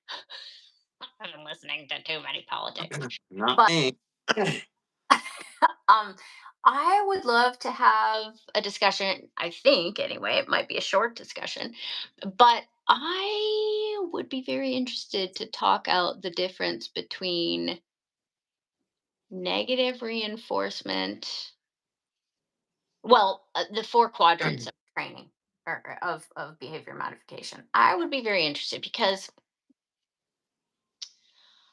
I've been listening to too many politics. Not But me. um I would love to have a discussion, I think anyway, it might be a short discussion, but I would be very interested to talk out the difference between negative reinforcement, well, the four quadrants of training, or of behavior modification. I would be very interested because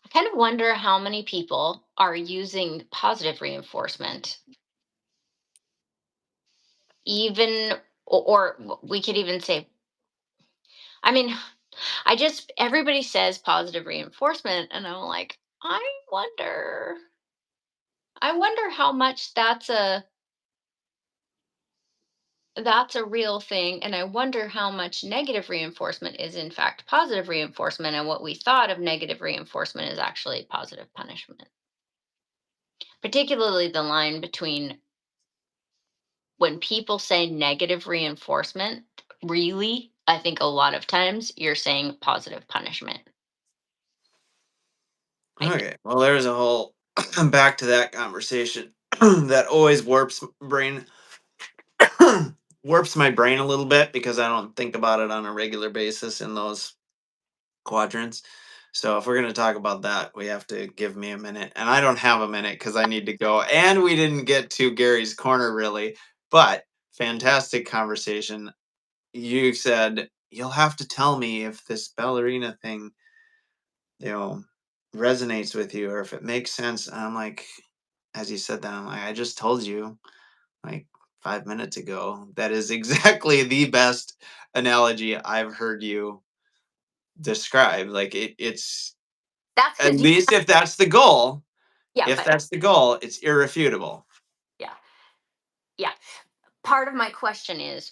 I kind of wonder how many people are using positive reinforcement, even, or we could even say, I mean, I just, everybody says positive reinforcement, and I'm like, wonder, I wonder how much that's a real thing, and I wonder how much negative reinforcement is in fact positive reinforcement, and what we thought of negative reinforcement is actually positive punishment. Particularly the line between when people say negative reinforcement, really, I think a lot of times you're saying positive punishment. I think. Okay, well, there's a whole back to that conversation that always warps my brain a little bit because I don't think about it on a regular basis in those quadrants. So if we're going to talk about that, we have to give me a minute. And I don't have a minute because I need to go. And we didn't get to Gary's corner really, but fantastic conversation. You said you'll have to tell me if this ballerina thing, you know, resonates with you or if it makes sense. And I'm like, as you said that, I'm like, I just told you like 5 minutes ago. That is exactly the best analogy I've heard you describe. Like it's That's at because, least yeah, if but that's the goal, it's irrefutable. yeah, yeah. Part of my question is,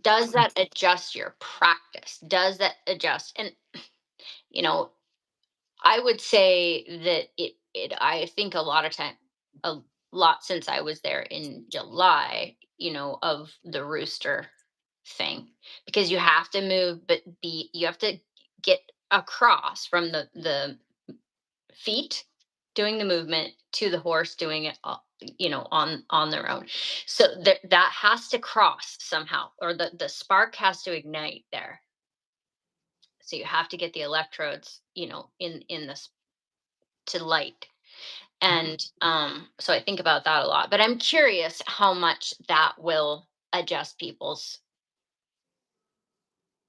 does that adjust your practice? Does that adjust? And, you know, I would say that I think a lot of time, a lot since I was there in July, of the rooster thing, because you have to move, but you have to get across from the feet doing the movement to the horse doing it, on their own. So that has to cross somehow, or the spark has to ignite there. So you have to get the electrodes, in this to light. And so I think about that a lot, but I'm curious how much that will adjust people's,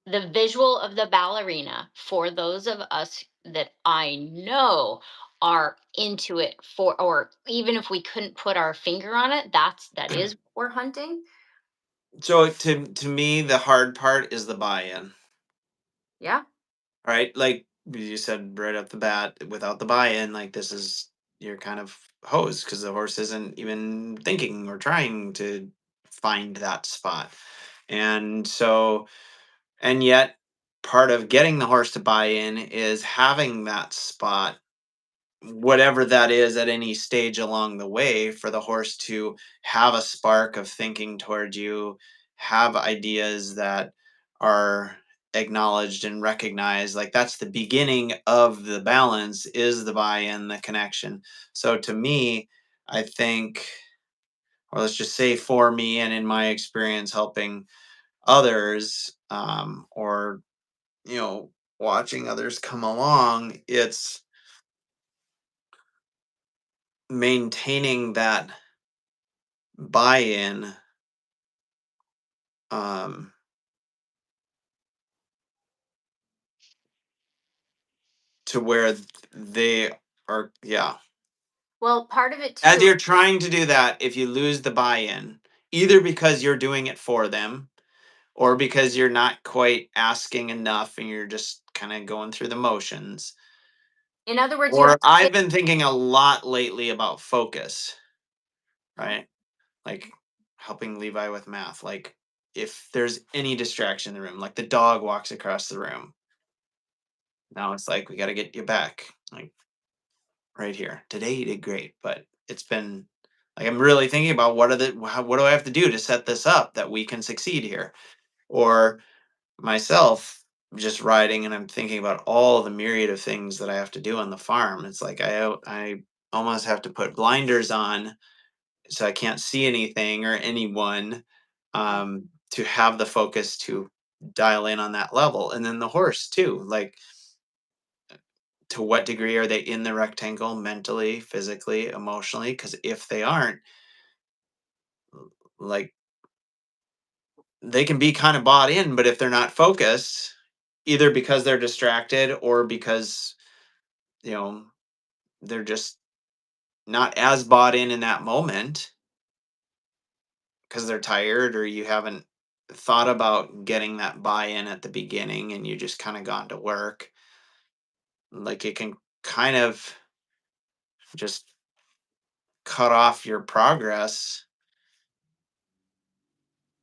the visual of the ballerina, for those of us that I know are into it, for, or even if we couldn't put our finger on it, that is what we're hunting. So to me, the hard part is the buy-in, Yeah. right? Like you said right off the bat, without the buy-in, like this is you're kind of hosed because the horse isn't even thinking or trying to find that spot. And so, and yet part of getting the horse to buy in is having that spot, whatever that is at any stage along the way, for the horse to have a spark of thinking towards you, have ideas that are acknowledged and recognized. Like that's the beginning of the balance, is the buy-in, the connection. So to me, I think, or let's just say for me and in my experience helping others, or watching others come along, it's maintaining that buy-in, um, to where they are, yeah. Well, part of it As too. you're trying to do that, if you lose the buy-in, either because you're doing it for them or because you're not quite asking enough and you're just kind of going through the motions. In other words, you Or have to I've pick. been thinking a lot lately about focus, Mhm. right? Like helping Levi with math. Like if there's any distraction in the room, like the dog walks across the room, now it's like we got to get you back, like right here. Today you did great, but it's been like I'm really thinking about what do I have to do to set this up that we can succeed here, or myself just riding and I'm thinking about all the myriad of things that I have to do on the farm. It's like I almost have to put blinders on so I can't see anything or anyone, to have the focus to dial in on that level. And then the horse too, like to what degree are they in the rectangle mentally, physically, emotionally? Because if they aren't, like they can be kind of bought in, but if they're not focused, either because they're distracted or because you know they're just not as bought in that moment because they're tired or you haven't thought about getting that buy-in at the beginning and you just kind of gone to work, like it can kind of just cut off your progress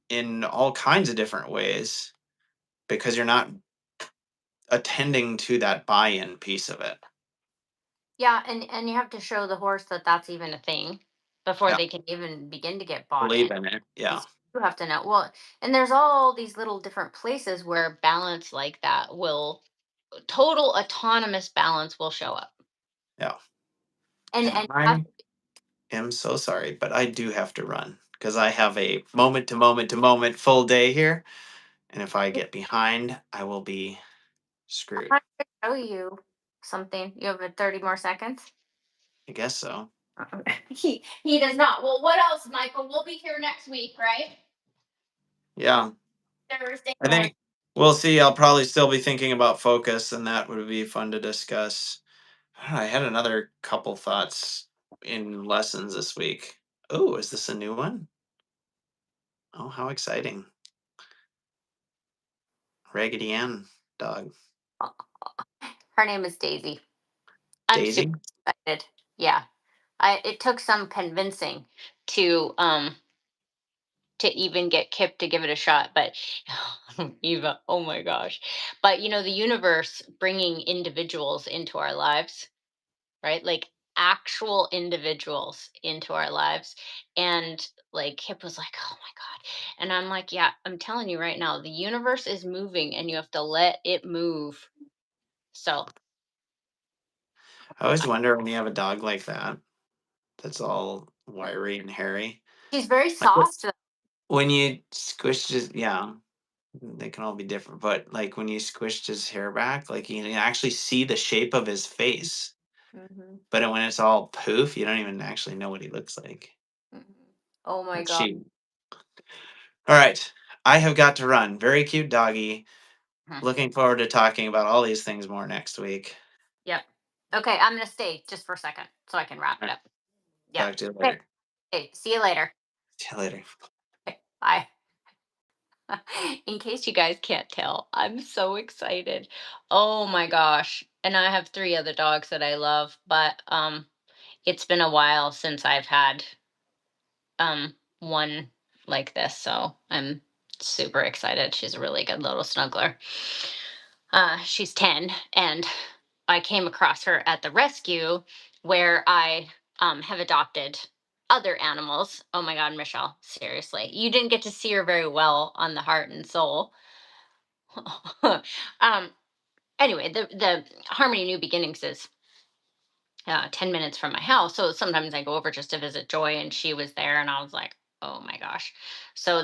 in all kinds of different ways because you're not attending to that buy-in piece of it. Yeah, and you have to show the horse that that's even a thing before Yeah, they can even begin to get bought in. believe in it. Yeah, Is you have to know. Well, and there's all these little different places where balance like that will total autonomous balance will show up. yeah. And And I am so sorry, but I do have to run because I have a moment to moment to moment full day here. And if I get behind, I will be screwed. I'm trying to show you something. You have 30 more seconds. I guess so. He does not. Well, what else, Michael? We'll be here next week, right? Yeah. Thursday I morning. think we'll see. I'll probably still be thinking about focus, and that would be fun to discuss. I had another couple thoughts in lessons this week. Oh, is this a new one? Oh, how exciting. Raggedy Ann dog. Her name is Daisy. I'm super Daisy? excited. Yeah. It took some convincing to even get Kip to give it a shot, but Eva, oh my gosh. But the universe bringing individuals into our lives, right? Like actual individuals into our lives. And like Kip was like, oh my God. And I'm like, yeah, I'm telling you right now, the universe is moving and you have to let it move. So I always wonder when you have a dog like that, that's all wiry and hairy. she's very Like soft. when you squish his, yeah, they can all be different, but like when you squished his hair back, like you can actually see the shape of his face. Mhm, But when it's all poof, you don't even actually know what he looks like. mhm. Oh my But God. she all right. I have got to run. Very cute doggy. Mhm. Looking forward to talking about all these things more next week. Yep. Okay, I'm gonna stay just for a second so I can wrap All it right. up. Yep. Talk to you Okay. later. Okay. See you later. See you later. Okay, bye. In case you guys can't tell, I'm so excited. Oh my gosh. And I have three other dogs that I love, but it's been a while since I've had one like this, so I'm super excited. She's a really good little snuggler. She's 10 and I came across her at the rescue where I have adopted other animals. Oh my God, Michelle, seriously. You didn't get to see her very well on the heart and soul. um, anyway, the Harmony New Beginnings is 10 minutes from my house. So sometimes I go over just to visit Joy, and she was there, and I was like, oh my gosh. So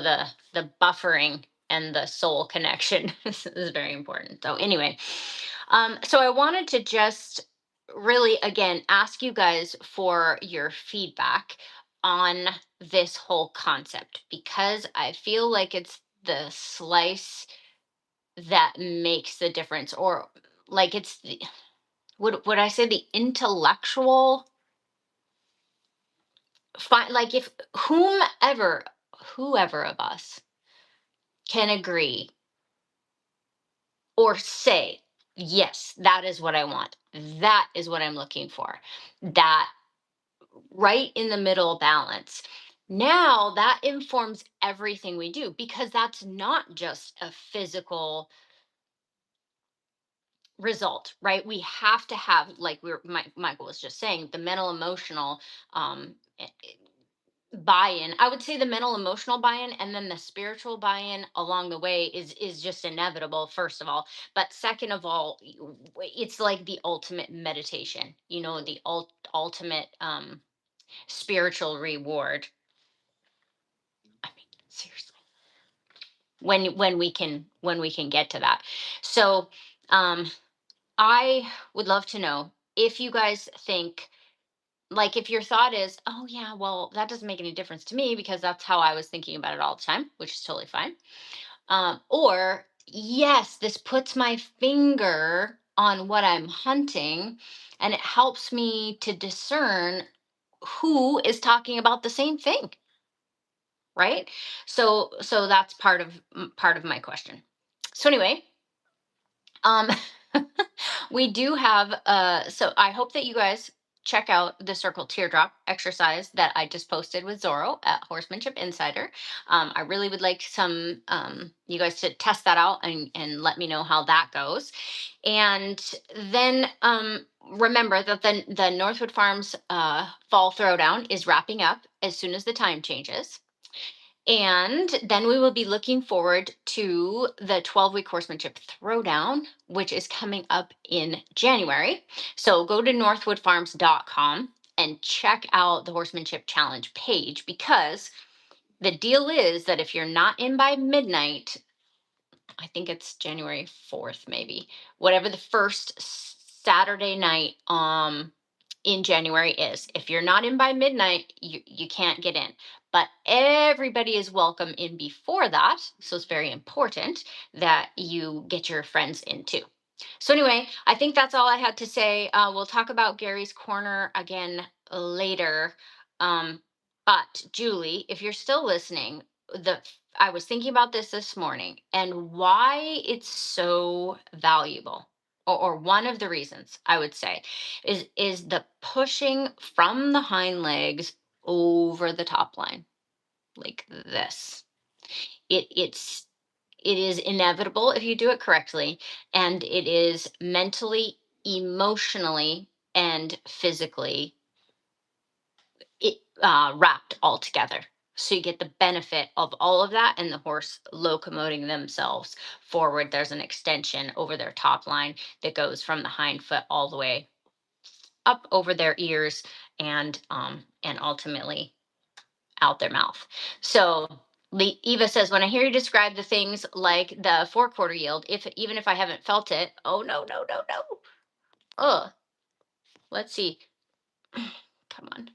the buffering and the soul connection is very important. So anyway, so I wanted to just really again ask you guys for your feedback on this whole concept because I feel like it's the slice that makes the difference, or like it's the, would I say the intellectual like if whoever of us can agree or say, yes, that is what I want, that is what I'm looking for, that right in the middle balance, Now that informs everything we do, because that's not just a physical result, right? We have to have, like Michael was just saying, the mental emotional um buy-in. I would say the mental emotional buy-in, and then the spiritual buy-in along the way is just inevitable, first of all. But second of all, it's like the ultimate meditation, the ultimate spiritual reward. I mean, seriously, when we can get to that. So um I would love to know if you guys think, like, if your thought is, oh yeah, well, that doesn't make any difference to me because that's how I was thinking about it all the time, which is totally fine. Or yes, this puts my finger on what I'm hunting, and it helps me to discern who is talking about the same thing, right? So that's part of my question. So anyway, um we do have so I hope that you guys check out the circle teardrop exercise that I just posted with Zorro at Horsemanship Insider. I really would like some you guys to test that out and let me know how that goes. And then remember that the Northwood Farms fall throwdown is wrapping up as soon as the time changes. And then we will be looking forward to the 12-week horsemanship throwdown, which is coming up in January. So go to northwoodfarms.com and check out the horsemanship challenge page, because the deal is that if you're not in by midnight, I think it's January 4th, maybe, whatever the first Saturday night in January is. If you're not in by midnight, you can't get in. But everybody is welcome in before that. So it's very important that you get your friends in too. So anyway, I think that's all I had to say. We'll talk about Gary's Corner again later. Um, but Julie, if you're still listening, the I was thinking about this morning, and why it's so valuable, or one of the reasons I would say, is the pushing from the hind legs over the top line, like this. It is inevitable if you do it correctly, and it is mentally, emotionally, and physically wrapped all together. So you get the benefit of all of that, and the horse locomoting themselves forward. There's an extension over their top line that goes from the hind foot all the way up over their ears, and ultimately out their mouth. So Eva says, when I hear you describe the things like the four-quarter yield, if even if I haven't felt it, oh no, no, no, no. Oh, let's see. Come on.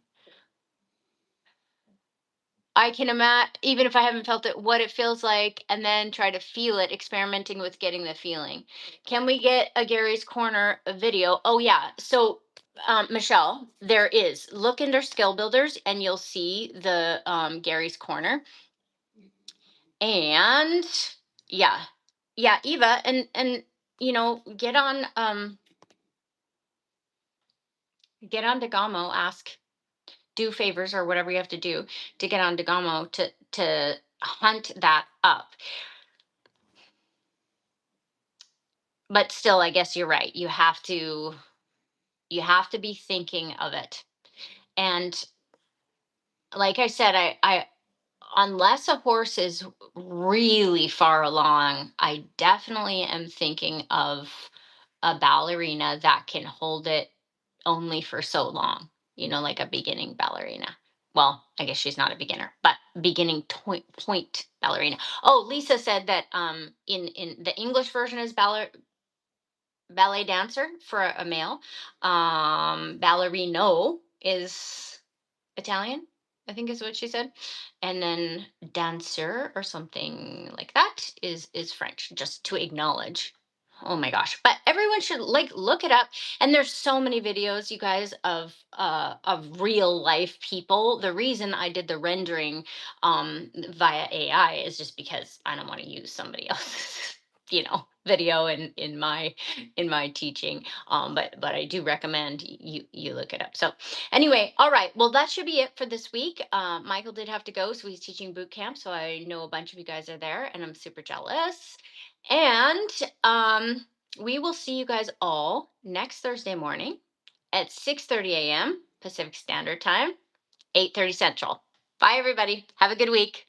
I can imagine, even if I haven't felt it, what it feels like, and then try to feel it, experimenting with getting the feeling. Can we get a Gary's Corner video? Oh, yeah. So, Michelle, there is. Look under skill builders, and you'll see the Gary's Corner. And yeah, yeah, Eva, and get on Degamo, ask, do favors or whatever you have to do to get on Degamo to hunt that up. But still, I guess you're right. You have to be thinking of it. And like I said, I unless a horse is really far along, I definitely am thinking of a ballerina that can hold it only for so long, like a beginning ballerina. Well, I guess she's not a beginner, but beginning point ballerina. Oh, Lisa said that in the English version is ballet dancer for a male. Ballerino is Italian, I think is what she said. And then dancer or something like that is French, just to acknowledge. Oh my gosh. But everyone should like look it up. And there's so many videos, you guys, of real life people. The reason I did the rendering via AI is just because I don't want to use somebody else's video in my teaching. But I do recommend you look it up. So anyway, all right, well, that should be it for this week. Michael did have to go, so he's teaching boot camp, so I know a bunch of you guys are there, and I'm super jealous. And we will see you guys all next Thursday morning at 6:30 a.m. Pacific Standard Time, 8:30 Central. Bye, everybody. Have a good week.